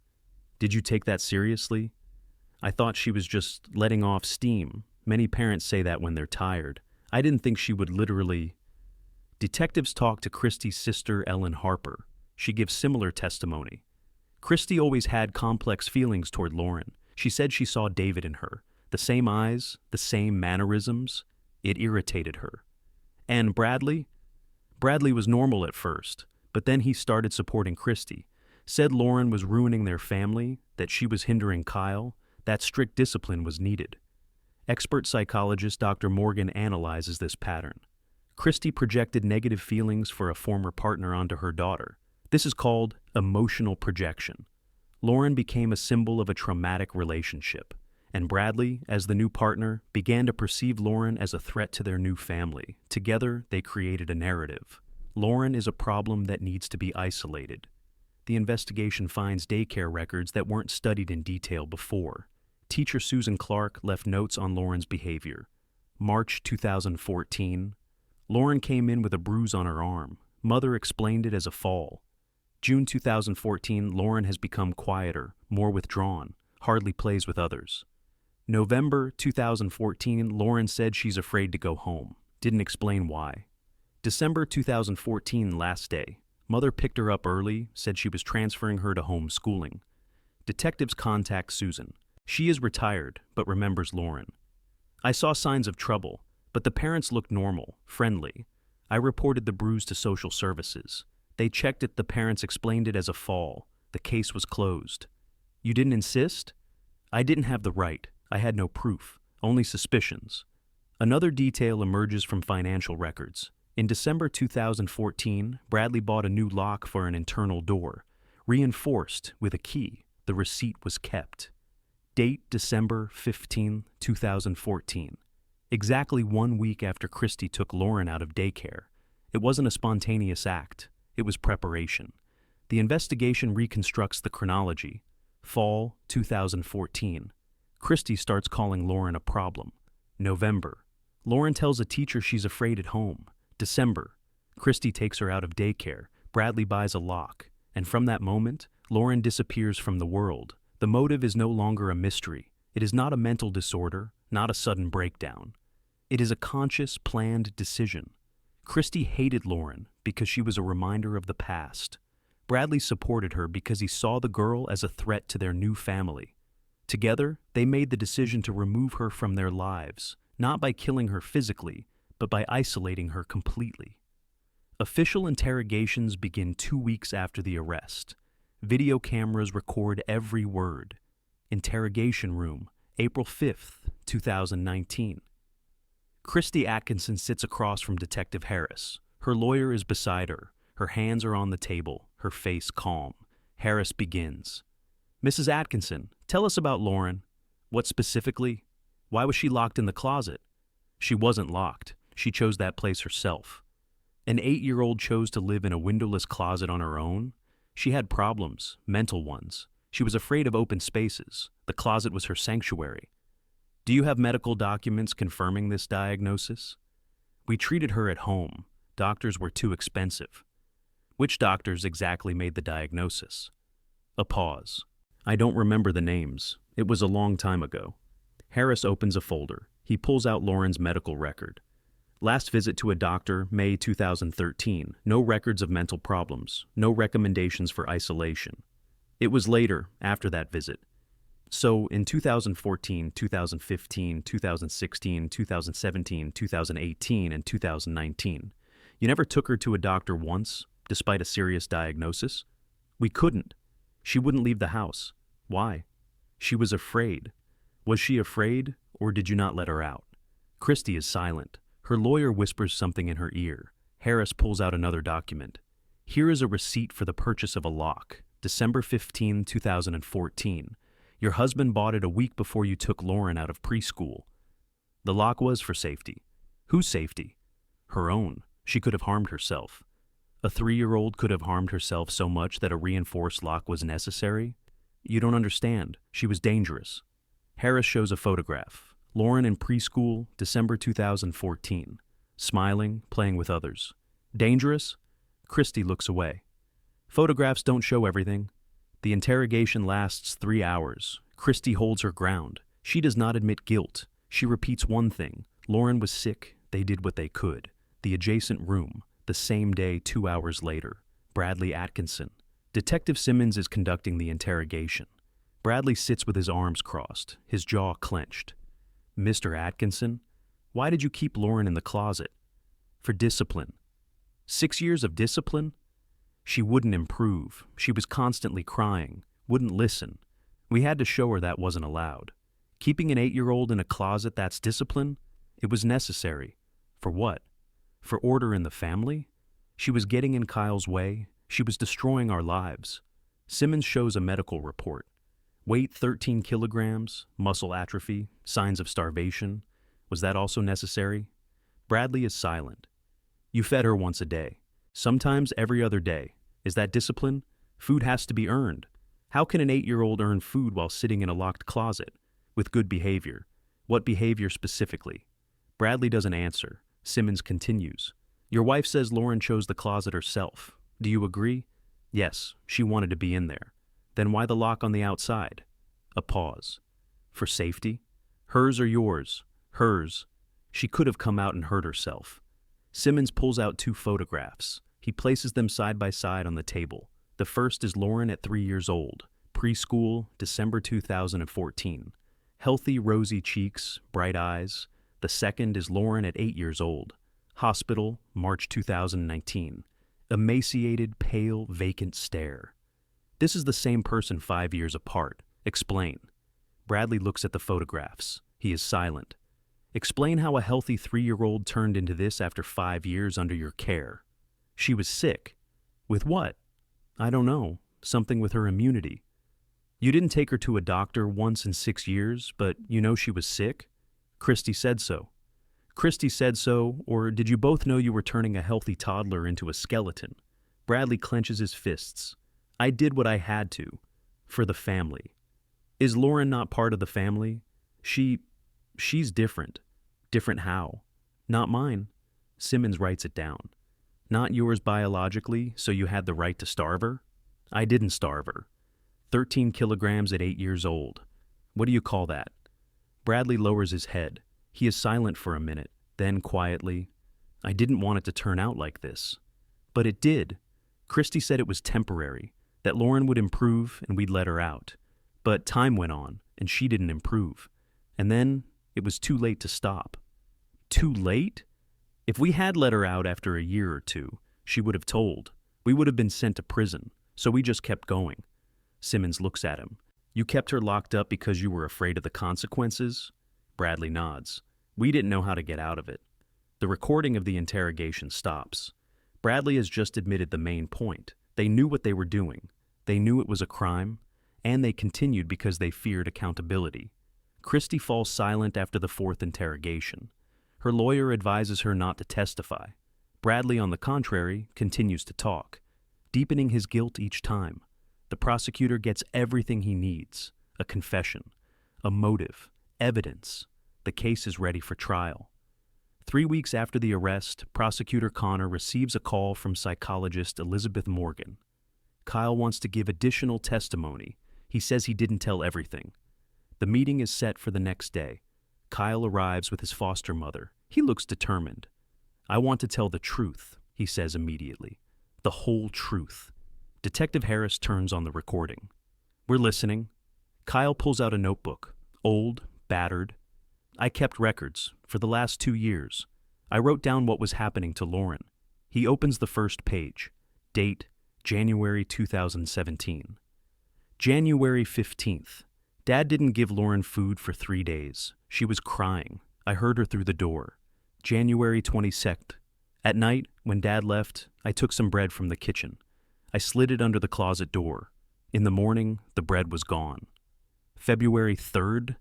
Did you take that seriously? I thought she was just letting off steam. Many parents say that when they're tired. I didn't think she would literally... Detectives talk to Christy's sister, Ellen Harper. She gives similar testimony. Christy always had complex feelings toward Lauren. She said she saw David in her. The same eyes, the same mannerisms. It irritated her. And Bradley? Bradley was normal at first, but then he started supporting Christy. Said Lauren was ruining their family, that she was hindering Kyle, that strict discipline was needed. Expert psychologist Dr. Morgan analyzes this pattern. Christy projected negative feelings for a former partner onto her daughter. This is called emotional projection. Lauren became a symbol of a traumatic relationship, and Bradley, as the new partner, began to perceive Lauren as a threat to their new family. Together, they created a narrative. Lauren is a problem that needs to be isolated. The investigation finds daycare records that weren't studied in detail before. Teacher Susan Clark left notes on Lauren's behavior. March 2014. Lauren came in with a bruise on her arm. Mother explained it as a fall. June 2014, Lauren has become quieter, more withdrawn, hardly plays with others. November 2014, Lauren said she's afraid to go home. Didn't explain why. December 2014, last day. Mother picked her up early, said she was transferring her to homeschooling. Detectives contact Susan. She is retired, but remembers Lauren. I saw signs of trouble, but the parents looked normal, friendly. I reported the bruise to social services. They checked it, the parents explained it as a fall. The case was closed. You didn't insist? I didn't have the right. I had no proof, only suspicions. Another detail emerges from financial records. In December 2014, Bradley bought a new lock for an internal door, reinforced with a key. The receipt was kept. Date December 15, 2014. Exactly 1 week after Christy took Lauren out of daycare. It wasn't a spontaneous act. It was preparation. The investigation reconstructs the chronology. Fall 2014. Christy starts calling Lauren a problem. November. Lauren tells a teacher she's afraid at home. December. Christy takes her out of daycare. Bradley buys a lock. And from that moment, Lauren disappears from the world. The motive is no longer a mystery. It is not a mental disorder, not a sudden breakdown. It is a conscious, planned decision. Christy hated Lauren because she was a reminder of the past. Bradley supported her because he saw the girl as a threat to their new family. Together, they made the decision to remove her from their lives, not by killing her physically, but by isolating her completely. Official interrogations begin 2 weeks after the arrest. Video cameras record every word. Interrogation room, April 5th, 2019. Christy Atkinson sits across from Detective Harris. Her lawyer is beside her. Her hands are on the table, her face calm. Harris begins. Mrs. Atkinson, tell us about Lauren. What specifically? Why was she locked in the closet? She wasn't locked. She chose that place herself. An 8-year-old chose to live in a windowless closet on her own. She had problems, mental ones. She was afraid of open spaces. The closet was her sanctuary. Do you have medical documents confirming this diagnosis? We treated her at home. Doctors were too expensive. Which doctors exactly made the diagnosis? A pause. I don't remember the names. It was a long time ago. Harris opens a folder. He pulls out Lauren's medical record. Last visit to a doctor, May 2013. No records of mental problems. No recommendations for isolation. It was later, after that visit. So, in 2014, 2015, 2016, 2017, 2018, and 2019, you never took her to a doctor once, despite a serious diagnosis? We couldn't. She wouldn't leave the house. Why? She was afraid. Was she afraid, or did you not let her out? Christy is silent. Her lawyer whispers something in her ear. Harris pulls out another document. Here is a receipt for the purchase of a lock, December 15, 2014. Your husband bought it a week before you took Lauren out of preschool. The lock was for safety. Whose safety? Her own. She could have harmed herself. A 3-year-old could have harmed herself so much that a reinforced lock was necessary? You don't understand. She was dangerous. Harris shows a photograph. Lauren in preschool, December 2014. Smiling, playing with others. Dangerous? Christy looks away. Photographs don't show everything. The interrogation lasts 3 hours. Christy holds her ground. She does not admit guilt. She repeats one thing. Lauren was sick. They did what they could. The adjacent room. The same day, 2 hours later. Bradley Atkinson. Detective Simmons is conducting the interrogation. Bradley sits with his arms crossed, his jaw clenched. Mr. Atkinson, why did you keep Lauren in the closet? For discipline. 6 years of discipline? She wouldn't improve. She was constantly crying, wouldn't listen. We had to show her that wasn't allowed. Keeping an 8-year-old in a closet, that's discipline? It was necessary. For what? For order in the family? She was getting in Kyle's way. She was destroying our lives. Simmons shows a medical report. Weight 13 kilograms, muscle atrophy, signs of starvation. Was that also necessary? Bradley is silent. You fed her once a day. Sometimes every other day. Is that discipline? Food has to be earned. How can an 8-year-old earn food while sitting in a locked closet? With good behavior. What behavior specifically? Bradley doesn't answer. Simmons continues. Your wife says Lauren chose the closet herself. Do you agree? Yes, she wanted to be in there. Then why the lock on the outside? A pause. For safety? Hers or yours? Hers. She could have come out and hurt herself. Simmons pulls out 2 photographs. He places them side by side on the table. The first is Lauren at 3 years old. Preschool, December 2014. Healthy, rosy cheeks, bright eyes. The second is Lauren at 8 years old. Hospital, March 2019. Emaciated, pale, vacant stare. This is the same person 5 years apart. Explain. Bradley looks at the photographs. He is silent. Explain how a healthy 3-year-old turned into this after 5 years under your care. She was sick. With what? I don't know. Something with her immunity. You didn't take her to a doctor once in 6 years, but you know she was sick? Christy said so. Christy said so, or did you both know you were turning a healthy toddler into a skeleton? Bradley clenches his fists. I did what I had to. For the family. Is Lauren not part of the family? She, she's different. Different how? Not mine. Simmons writes it down. Not yours biologically, so you had the right to starve her? I didn't starve her. 13 kilograms at 8 years old. What do you call that? Bradley lowers his head. He is silent for a minute, then quietly, I didn't want it to turn out like this. But it did. Christy said it was temporary, that Lauren would improve and we'd let her out. But time went on, and she didn't improve. And then it was too late to stop. Too late? If we had let her out after a year or two, she would have told. We would have been sent to prison, so we just kept going. Simmons looks at him. You kept her locked up because you were afraid of the consequences? Bradley nods. We didn't know how to get out of it. The recording of the interrogation stops. Bradley has just admitted the main point. They knew what they were doing. They knew it was a crime, and they continued because they feared accountability. Christy falls silent after the fourth interrogation. Her lawyer advises her not to testify. Bradley, on the contrary, continues to talk, deepening his guilt each time. The prosecutor gets everything he needs: a confession, a motive, evidence. The case is ready for trial. 3 weeks after the arrest, Prosecutor Connor receives a call from psychologist Elizabeth Morgan. Kyle wants to give additional testimony. He says he didn't tell everything. The meeting is set for the next day. Kyle arrives with his foster mother. He looks determined. I want to tell the truth, he says immediately. The whole truth. Detective Harris turns on the recording. We're listening. Kyle pulls out a notebook, old, battered. I kept records for the last 2 years. I wrote down what was happening to Lauren. He opens the first page. Date, January 2017. January 15th. Dad didn't give Lauren food for 3 days. She was crying. I heard her through the door. January 22nd. At night, when Dad left, I took some bread from the kitchen. I slid it under the closet door. In the morning, the bread was gone. February 3rd.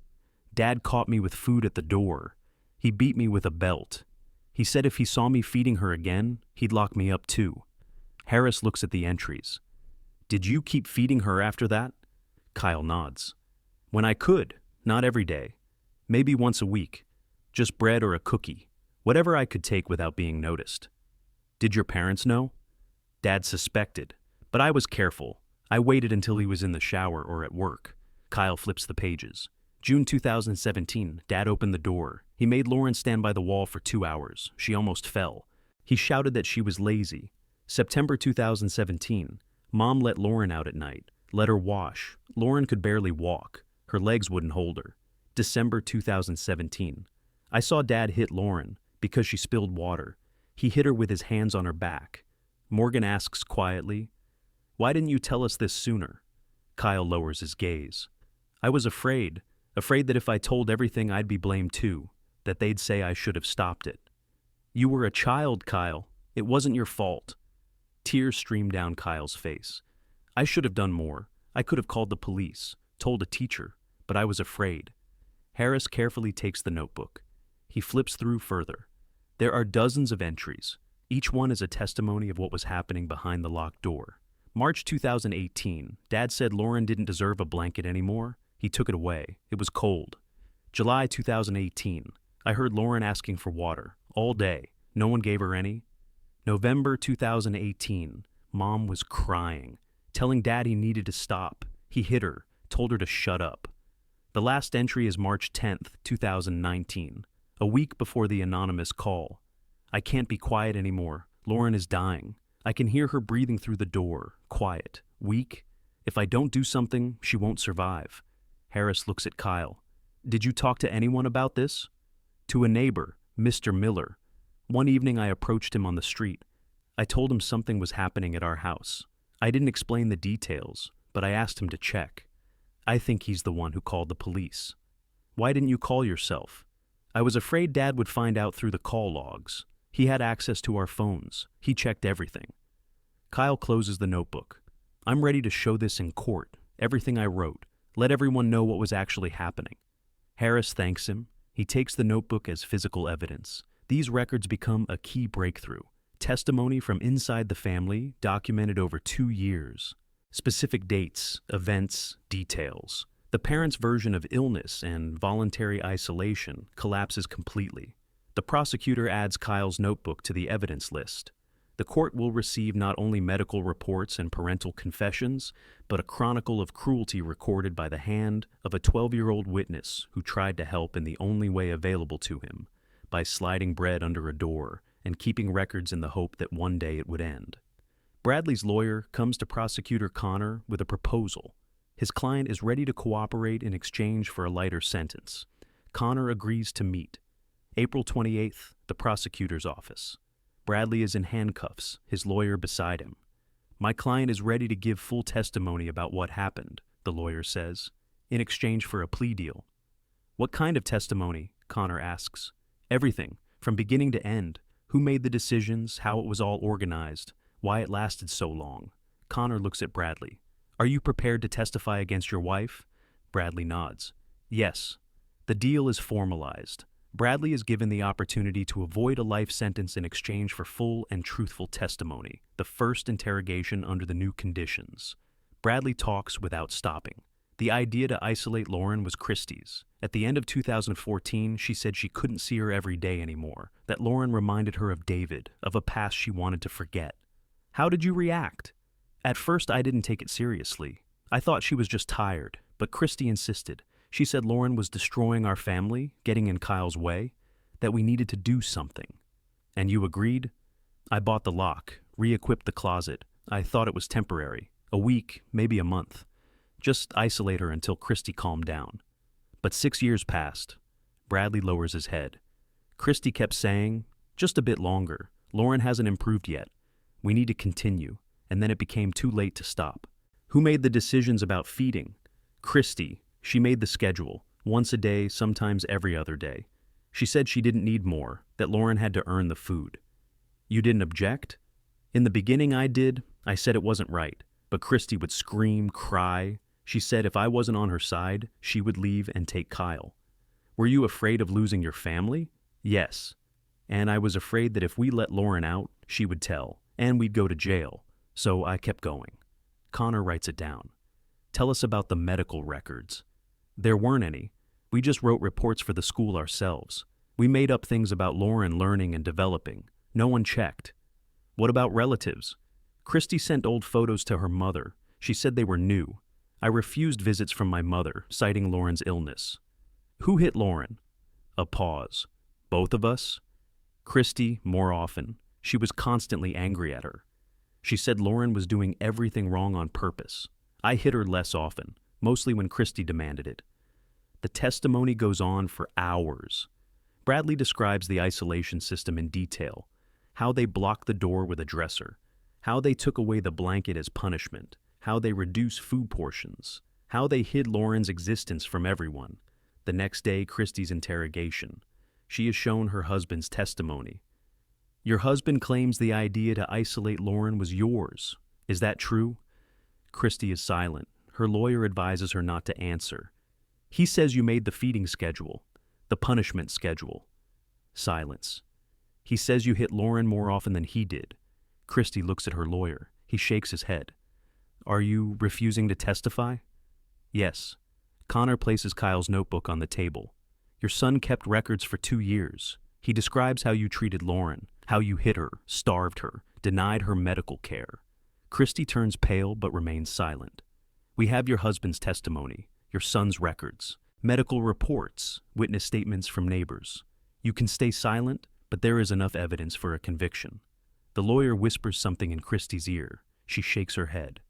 Dad caught me with food at the door. He beat me with a belt. He said if he saw me feeding her again, he'd lock me up too. Harris looks at the entries. Did you keep feeding her after that? Kyle nods. When I could, not every day. Maybe once a week. Just bread or a cookie. Whatever I could take without being noticed. Did your parents know? Dad suspected, but I was careful. I waited until he was in the shower or at work. Kyle flips the pages. June 2017, Dad opened the door. He made Lauren stand by the wall for 2 hours. She almost fell. He shouted that she was lazy. September 2017, Mom let Lauren out at night. Let her wash. Lauren could barely walk. Her legs wouldn't hold her. December 2017, I saw Dad hit Lauren because she spilled water. He hit her with his hands on her back. Morgan asks quietly, "Why didn't you tell us this sooner?" Kyle lowers his gaze. I was afraid that if I told everything I'd be blamed too, that they'd say I should have stopped it. You were a child, Kyle. It wasn't your fault. Tears streamed down Kyle's face. I should have done more. I could have called the police, told a teacher, but I was afraid. Harris carefully takes the notebook. He flips through further. There are dozens of entries. Each one is a testimony of what was happening behind the locked door. March 2018, Dad said Lauren didn't deserve a blanket anymore. He took it away. It was cold. July 2018, I heard Lauren asking for water all day. No one gave her any. November 2018, Mom was crying, telling Dad he needed to stop. He hit her, told her to shut up. The last entry is March 10th, 2019, a week before the anonymous call. I can't be quiet anymore. Lauren is dying. I can hear her breathing through the door, quiet, weak. If I don't do something, she won't survive. Harris looks at Kyle. Did you talk to anyone about this? To a neighbor, Mr. Miller. One evening I approached him on the street. I told him something was happening at our house. I didn't explain the details, but I asked him to check. I think he's the one who called the police. Why didn't you call yourself? I was afraid Dad would find out through the call logs. He had access to our phones. He checked everything. Kyle closes the notebook. I'm ready to show this in court, everything I wrote. Let everyone know what was actually happening. Harris thanks him. He takes the notebook as physical evidence. These records become a key breakthrough. Testimony from inside the family, documented over 2 years. Specific dates, events, details. The parents' version of illness and voluntary isolation collapses completely. The prosecutor adds Kyle's notebook to the evidence list. The court will receive not only medical reports and parental confessions, but a chronicle of cruelty recorded by the hand of a 12-year-old witness who tried to help in the only way available to him, by sliding bread under a door and keeping records in the hope that one day it would end. Bradley's lawyer comes to Prosecutor Connor with a proposal. His client is ready to cooperate in exchange for a lighter sentence. Connor agrees to meet. April 28th, the prosecutor's office. Bradley is in handcuffs, his lawyer beside him. "My client is ready to give full testimony about what happened," the lawyer says, "in exchange for a plea deal." "What kind of testimony?" Connor asks. "Everything, from beginning to end. Who made the decisions, how it was all organized, why it lasted so long." Connor looks at Bradley. "Are you prepared to testify against your wife?" Bradley nods. "Yes." The deal is formalized. Bradley is given the opportunity to avoid a life sentence in exchange for full and truthful testimony, the first interrogation under the new conditions. Bradley talks without stopping. The idea to isolate Lauren was Christie's. At the end of 2014, she said she couldn't see her every day anymore, that Lauren reminded her of David, of a past she wanted to forget. "How did you react?" "At first, I didn't take it seriously. I thought she was just tired, but Christie insisted. She said Lauren was destroying our family, getting in Kyle's way, that we needed to do something." "And you agreed?" "I bought the lock, re-equipped the closet. I thought it was temporary, a week, maybe a month. Just isolate her until Christie calmed down. But 6 years passed." Bradley lowers his head. "Christie kept saying, 'Just a bit longer. Lauren hasn't improved yet. We need to continue.' And then it became too late to stop." "Who made the decisions about feeding?" "Christie. She made the schedule, once a day, sometimes every other day. She said she didn't need more, that Lauren had to earn the food." "You didn't object?" "In the beginning I did. I said it wasn't right. But Christie would scream, cry. She said if I wasn't on her side, she would leave and take Kyle." "Were you afraid of losing your family?" "Yes. And I was afraid that if we let Lauren out, she would tell, and we'd go to jail. So I kept going." Connor writes it down. "Tell us about the medical records." "There weren't any. We just wrote reports for the school ourselves. We made up things about Lauren learning and developing. No one checked." "What about relatives?" "Christie sent old photos to her mother. She said they were new. I refused visits from my mother, citing Lauren's illness." "Who hit Lauren?" A pause. "Both of us?" "Christie, more often. She was constantly angry at her. She said Lauren was doing everything wrong on purpose. I hit her less often, mostly when Christie demanded it." The testimony goes on for hours. Bradley describes the isolation system in detail, how they blocked the door with a dresser, how they took away the blanket as punishment, how they reduced food portions, how they hid Lauren's existence from everyone. The next day, Christie's interrogation. She is shown her husband's testimony. "Your husband claims the idea to isolate Lauren was yours. Is that true?" Christie is silent. Her lawyer advises her not to answer. "He says you made the feeding schedule, the punishment schedule." Silence. "He says you hit Lauren more often than he did." Christie looks at her lawyer. He shakes his head. "Are you refusing to testify?" "Yes." Connor places Kyle's notebook on the table. "Your son kept records for 2 years. He describes how you treated Lauren, how you hit her, starved her, denied her medical care." Christie turns pale but remains silent. "We have your husband's testimony, your son's records, medical reports, witness statements from neighbors. You can stay silent, but there is enough evidence for a conviction." The lawyer whispers something in Christie's ear. She shakes her head.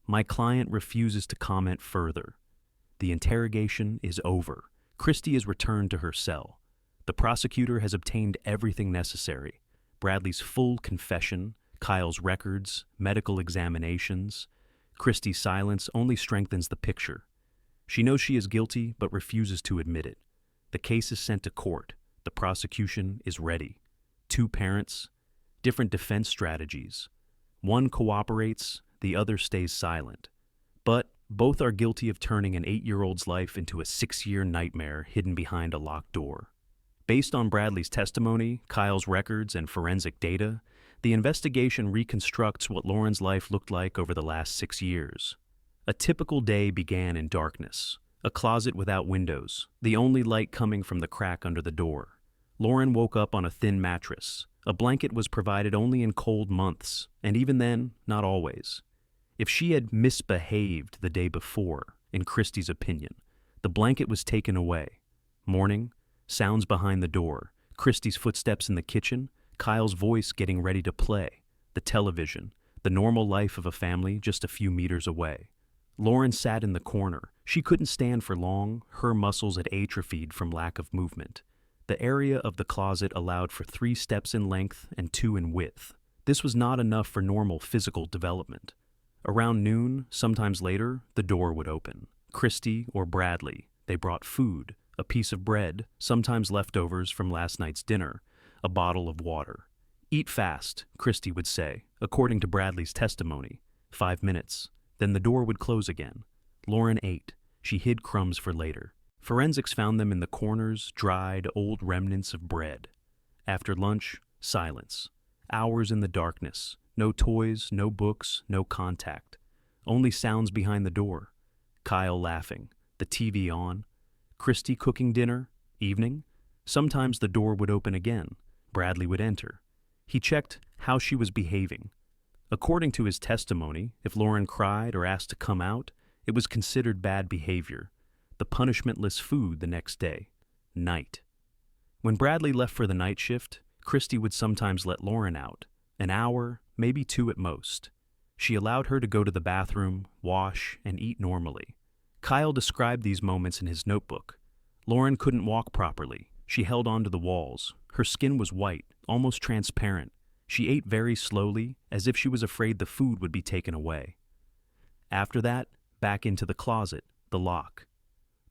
My client refuses to comment further. The interrogation is over. Christie is returned to her cell. The prosecutor has obtained everything necessary: Bradley's full confession, Kyle's records, medical examinations. Christie's silence only strengthens the picture. She knows she is guilty but refuses to admit it. The case is sent to court. The prosecution is ready. 2 parents, different defense strategies. One cooperates, the other stays silent. But both are guilty of turning an 8-year-old's life into a 6-year nightmare hidden behind a locked door. Based on Bradley's testimony, Kyle's records, and forensic data, the investigation reconstructs what Lauren's life looked like over the last 6 years. A typical day began in darkness. A closet without windows, the only light coming from the crack under the door. Lauren woke up on a thin mattress. A blanket was provided only in cold months, and even then, not always. If she had misbehaved the day before, in Christie's opinion, the blanket was taken away. Morning, sounds behind the door, Christie's footsteps in the kitchen, Kyle's voice getting ready to play, the television, the normal life of a family just a few meters away. Lauren sat in the corner. She couldn't stand for long. Her muscles had atrophied from lack of movement. The area of the closet allowed for 3 steps in length and 2 in width. This was not enough for normal physical development. Around noon, sometimes later, the door would open. Christie or Bradley, they brought food, a piece of bread, sometimes leftovers from last night's dinner, a bottle of water. "Eat fast," Christie would say, according to Bradley's testimony. 5 minutes. Then the door would close again. Lauren ate. She hid crumbs for later. Forensics found them in the corners, dried, old remnants of bread. After lunch, silence. Hours in the darkness. No toys, no books, no contact. Only sounds behind the door. Kyle laughing, the TV on. Christie cooking dinner, evening. Sometimes the door would open again. Bradley would enter. He checked how she was behaving. According to his testimony, if Lauren cried or asked to come out, it was considered bad behavior. The punishmentless food the next day. Night. When Bradley left for the night shift, Christie would sometimes let Lauren out. An hour, maybe 2 at most. She allowed her to go to the bathroom, wash, and eat normally. Kyle described these moments in his notebook. Lauren couldn't walk properly. She held onto the walls. Her skin was white, almost transparent. She ate very slowly, as if she was afraid the food would be taken away. After that, back into the closet, the lock.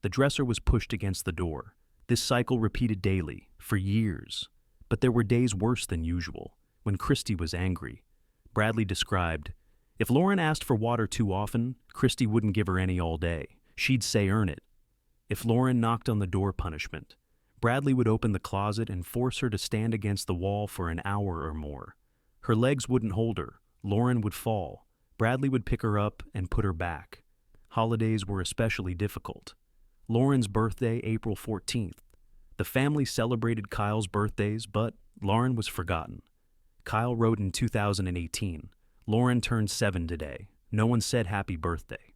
The dresser was pushed against the door. This cycle repeated daily, for years. But there were days worse than usual, when Christie was angry. Bradley described, if Lauren asked for water too often, Christie wouldn't give her any all day. She'd say earn it. If Lauren knocked on the door punishment, Bradley would open the closet and force her to stand against the wall for an hour or more. Her legs wouldn't hold her. Lauren would fall. Bradley would pick her up and put her back. Holidays were especially difficult. Lauren's birthday, April 14th. The family celebrated Kyle's birthdays, but Lauren was forgotten. Kyle wrote in 2018, Lauren turned 7 today. No one said happy birthday.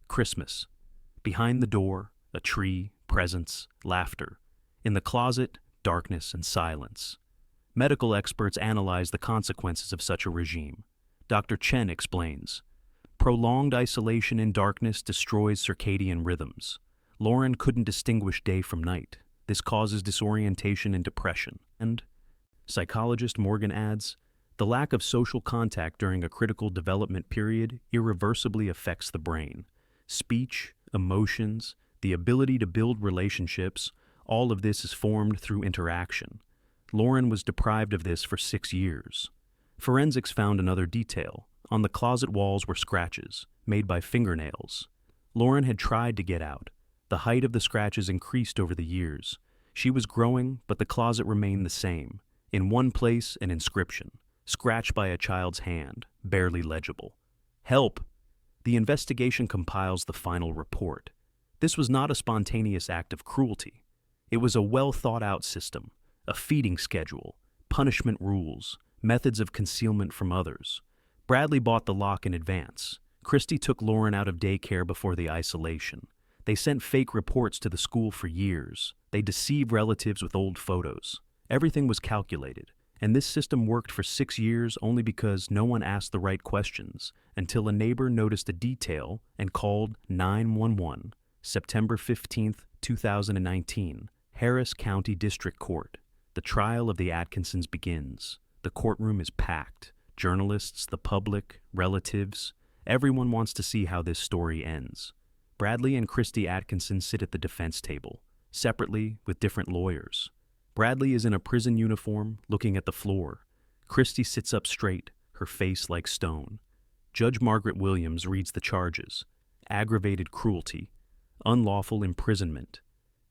Christmas. Behind the door, a tree, presents, laughter. In the closet, darkness and silence. Medical experts analyze the consequences of such a regime. Dr. Chen explains, prolonged isolation in darkness destroys circadian rhythms. Lauren couldn't distinguish day from night. This causes disorientation and depression. And, psychologist Morgan adds, the lack of social contact during a critical development period irreversibly affects the brain. Speech, emotions, the ability to build relationships, all of this is formed through interaction. Lauren was deprived of this for 6 years. Forensics found another detail. On the closet walls were scratches, made by fingernails. Lauren had tried to get out. The height of the scratches increased over the years. She was growing, but the closet remained the same. In one place, an inscription, scratched by a child's hand, barely legible. Help! The investigation compiles the final report. This was not a spontaneous act of cruelty. It was a well-thought-out system, a feeding schedule, punishment rules, methods of concealment from others. Bradley bought the lock in advance. Christie took Lauren out of daycare before the isolation. They sent fake reports to the school for years. They deceived relatives with old photos. Everything was calculated, and this system worked for 6 years only because no one asked the right questions until a neighbor noticed a detail and called 911. September 15th, 2019, Harris County District Court. The trial of the Atkinsons begins. The courtroom is packed. Journalists, the public, relatives, everyone wants to see how this story ends. Bradley and Christie Atkinson sit at the defense table, separately with different lawyers. Bradley is in a prison uniform, looking at the floor. Christie sits up straight, her face like stone. Judge Margaret Williams reads the charges: aggravated cruelty, unlawful imprisonment,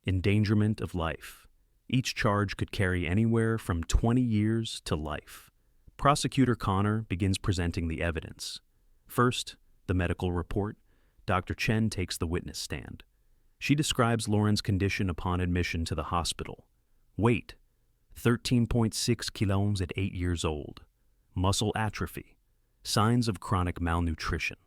endangerment of life. Each charge could carry anywhere from 20 years to life. Prosecutor Connor begins presenting the evidence. First, the medical report. Dr. Chen takes the witness stand. She describes Lauren's condition upon admission to the hospital. Weight, 13.6 kilos at 8 years old. Muscle atrophy. Signs of chronic malnutrition.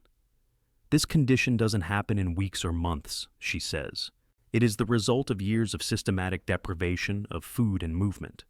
This condition doesn't happen in weeks or months, she says. It is the result of years of systematic deprivation of food and movement.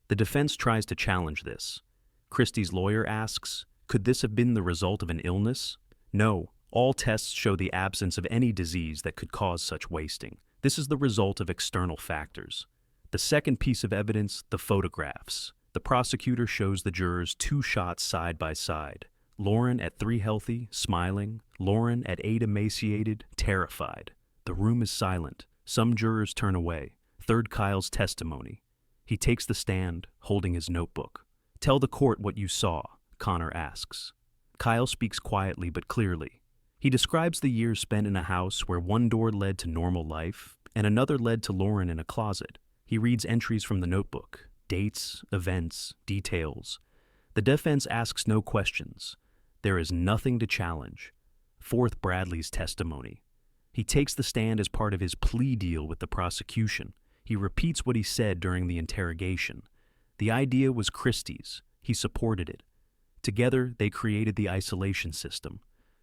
The defense tries to challenge this. Christie's lawyer asks, could this have been the result of an illness? No, all tests show the absence of any disease that could cause such wasting. This is the result of external factors. The second piece of evidence, the photographs. The prosecutor shows the jurors 2 shots side by side. Lauren at 3 healthy, smiling. Lauren at 8 emaciated, terrified. The room is silent. Some jurors turn away. Third Kyle's testimony. He takes the stand, holding his notebook. Tell the court what you saw, Connor asks. Kyle speaks quietly but clearly. He describes the years spent in a house where one door led to normal life and another led to Lauren in a closet. He reads entries from the notebook, dates, events, details. The defense asks no questions. There is nothing to challenge. Fourth Bradley's testimony. He takes the stand as part of his plea deal with the prosecution. He repeats what he said during the interrogation. The idea was Christie's. He supported it. Together, they created the isolation system.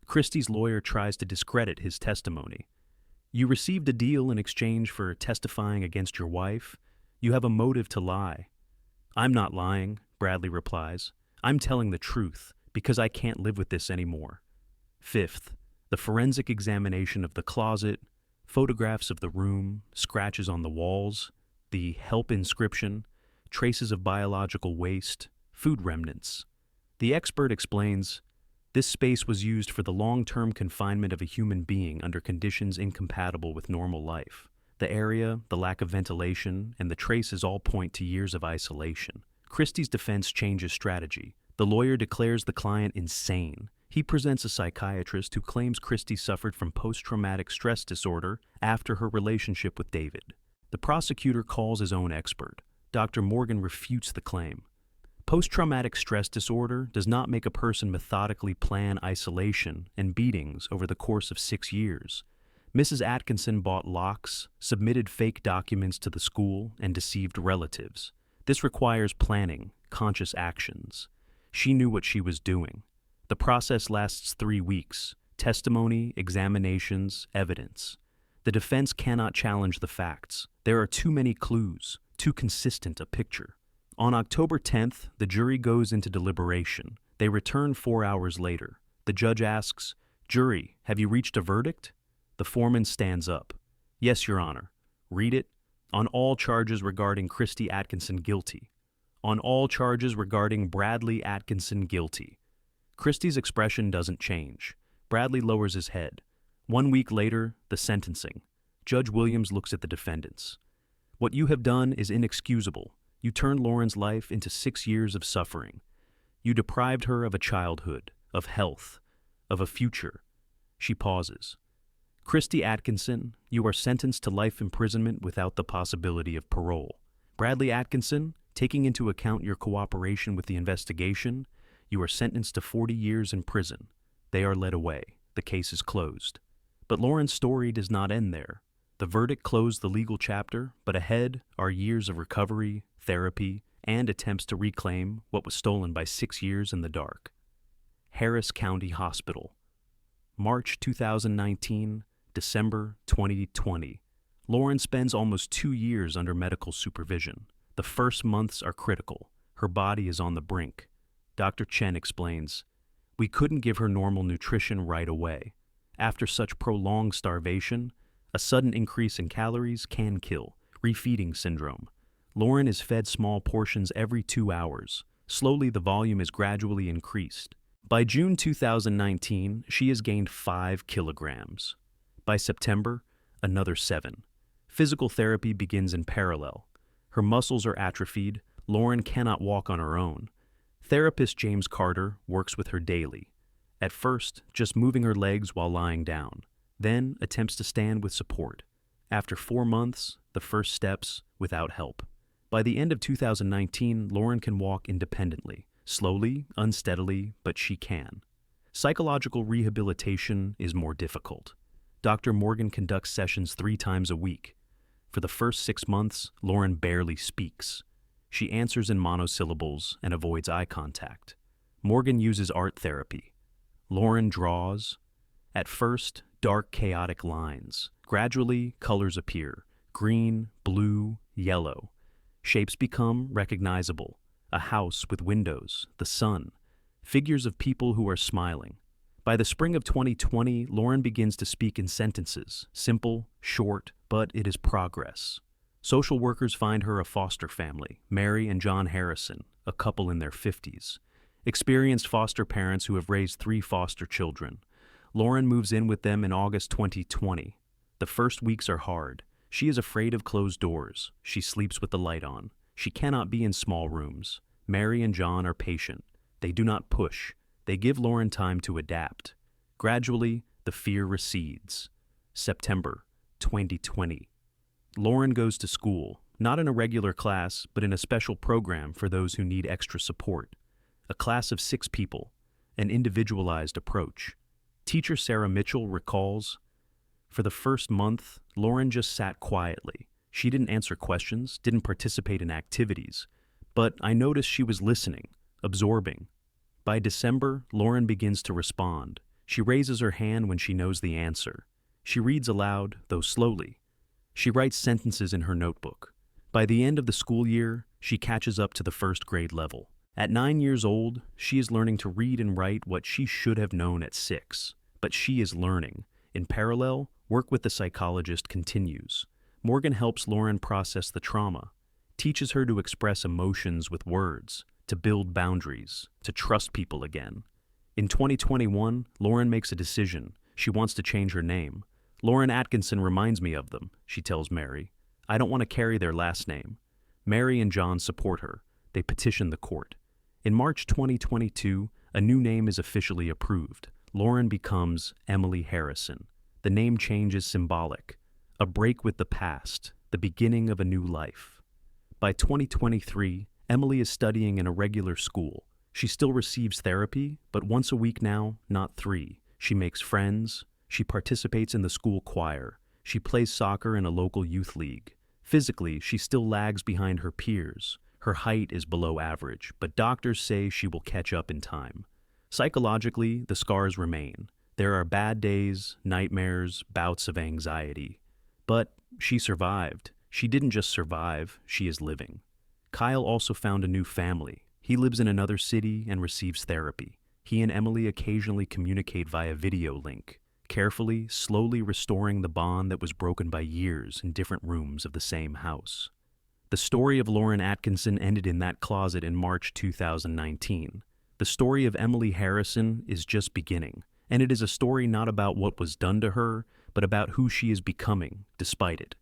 Christie's lawyer tries to discredit his testimony. You received a deal in exchange for testifying against your wife. You have a motive to lie. I'm not lying, Bradley replies. I'm telling the truth, because I can't live with this anymore. Fifth, the forensic examination of the closet, photographs of the room, scratches on the walls, the help inscription, traces of biological waste, food remnants. The expert explains, this space was used for the long-term confinement of a human being under conditions incompatible with normal life. The area, the lack of ventilation, and the traces all point to years of isolation. Christie's defense changes strategy. The lawyer declares the client insane. He presents a psychiatrist who claims Christie suffered from post-traumatic stress disorder after her relationship with David. The prosecutor calls his own expert. Dr. Morgan refutes the claim. Post-traumatic stress disorder does not make a person methodically plan isolation and beatings over the course of 6 years. Mrs. Atkinson bought locks, submitted fake documents to the school, and deceived relatives. This requires planning, conscious actions. She knew what she was doing. The process lasts 3 weeks. Testimony, examinations, evidence. The defense cannot challenge the facts. There are too many clues, too consistent a picture. On October 10th, the jury goes into deliberation. They return 4 hours later. The judge asks, "Jury, have you reached a verdict?" The foreman stands up. "Yes, Your Honor." "Read it." "On all charges regarding Christie Atkinson, guilty." "On all charges regarding Bradley Atkinson, guilty." Christie's expression doesn't change. Bradley lowers his head. 1 week later, the sentencing. Judge Williams looks at the defendants. "What you have done is inexcusable. You turned Lauren's life into 6 years of suffering. You deprived her of a childhood, of health, of a future." She pauses. "Christie Atkinson, you are sentenced to life imprisonment without the possibility of parole. Bradley Atkinson, taking into account your cooperation with the investigation, you are sentenced to 40 years in prison." They are led away. The case is closed. But Lauren's story does not end there. The verdict closed the legal chapter, but ahead are years of recovery, therapy, and attempts to reclaim what was stolen by 6 years in the dark. Harris County Hospital. March 2019, December 2020. Lauren spends almost 2 years under medical supervision. The first months are critical. Her body is on the brink. Dr. Chen explains, "We couldn't give her normal nutrition right away. After such prolonged starvation, a sudden increase in calories can kill, refeeding syndrome. Lauren is fed small portions every 2 hours. Slowly, the volume is gradually increased. By June 2019, she has gained 5 kilograms. By September, another 7. Physical therapy begins in parallel. Her muscles are atrophied. Lauren cannot walk on her own. Therapist James Carter works with her daily. At first, just moving her legs while lying down. Then, attempts to stand with support. After 4 months, the first steps without help. By the end of 2019, Lauren can walk independently. Slowly, unsteadily, but she can. Psychological rehabilitation is more difficult. Dr. Morgan conducts sessions 3 times a week. For the first 6 months, Lauren barely speaks. She answers in monosyllables and avoids eye contact. Morgan uses art therapy. Lauren draws. At first, dark, chaotic lines. Gradually, colors appear: green, blue, yellow. Shapes become recognizable: a house with windows, the sun, figures of people who are smiling. By the spring of 2020, Lauren begins to speak in sentences, simple, short, but it is progress. Social workers find her a foster family, Mary and John Harrison, a couple in their 50s. Experienced foster parents who have raised 3 foster children. Lauren moves in with them in August 2020. The first weeks are hard. She is afraid of closed doors. She sleeps with the light on. She cannot be in small rooms. Mary and John are patient. They do not push. They give Lauren time to adapt. Gradually, the fear recedes. September 2020. Lauren goes to school, not in a regular class, but in a special program for those who need extra support. A class of 6 people, an individualized approach. Teacher Sarah Mitchell recalls, "For the first month, Lauren just sat quietly. She didn't answer questions, didn't participate in activities, but I noticed she was listening, absorbing. By December, Lauren begins to respond. She raises her hand when she knows the answer. She reads aloud, though slowly. She writes sentences in her notebook. By the end of the school year, she catches up to the first grade level. At 9 years old, she is learning to read and write what she should have known at 6. But she is learning. In parallel, work with the psychologist continues. Morgan helps Lauren process the trauma, teaches her to express emotions with words, to build boundaries, to trust people again. In 2021, Lauren makes a decision. She wants to change her name. "Lauren Atkinson reminds me of them," she tells Mary. "I don't want to carry their last name." Mary and John support her. They petition the court. In March 2022, a new name is officially approved. Lauren becomes Emily Harrison. The name change is symbolic. A break with the past, the beginning of a new life. By 2023, Emily is studying in a regular school. She still receives therapy, but once a week now, not 3. She makes friends. She participates in the school choir. She plays soccer in a local youth league. Physically, she still lags behind her peers. Her height is below average, but doctors say she will catch up in time. Psychologically, the scars remain. There are bad days, nightmares, bouts of anxiety. But she survived. She didn't just survive, she is living. Kyle also found a new family. He lives in another city and receives therapy. He and Emily occasionally communicate via video link, carefully, slowly restoring the bond that was broken by years in different rooms of the same house. The story of Lauren Atkinson ended in that closet in March 2019. The story of Emily Harrison is just beginning, and it is a story not about what was done to her, but about who she is becoming despite it.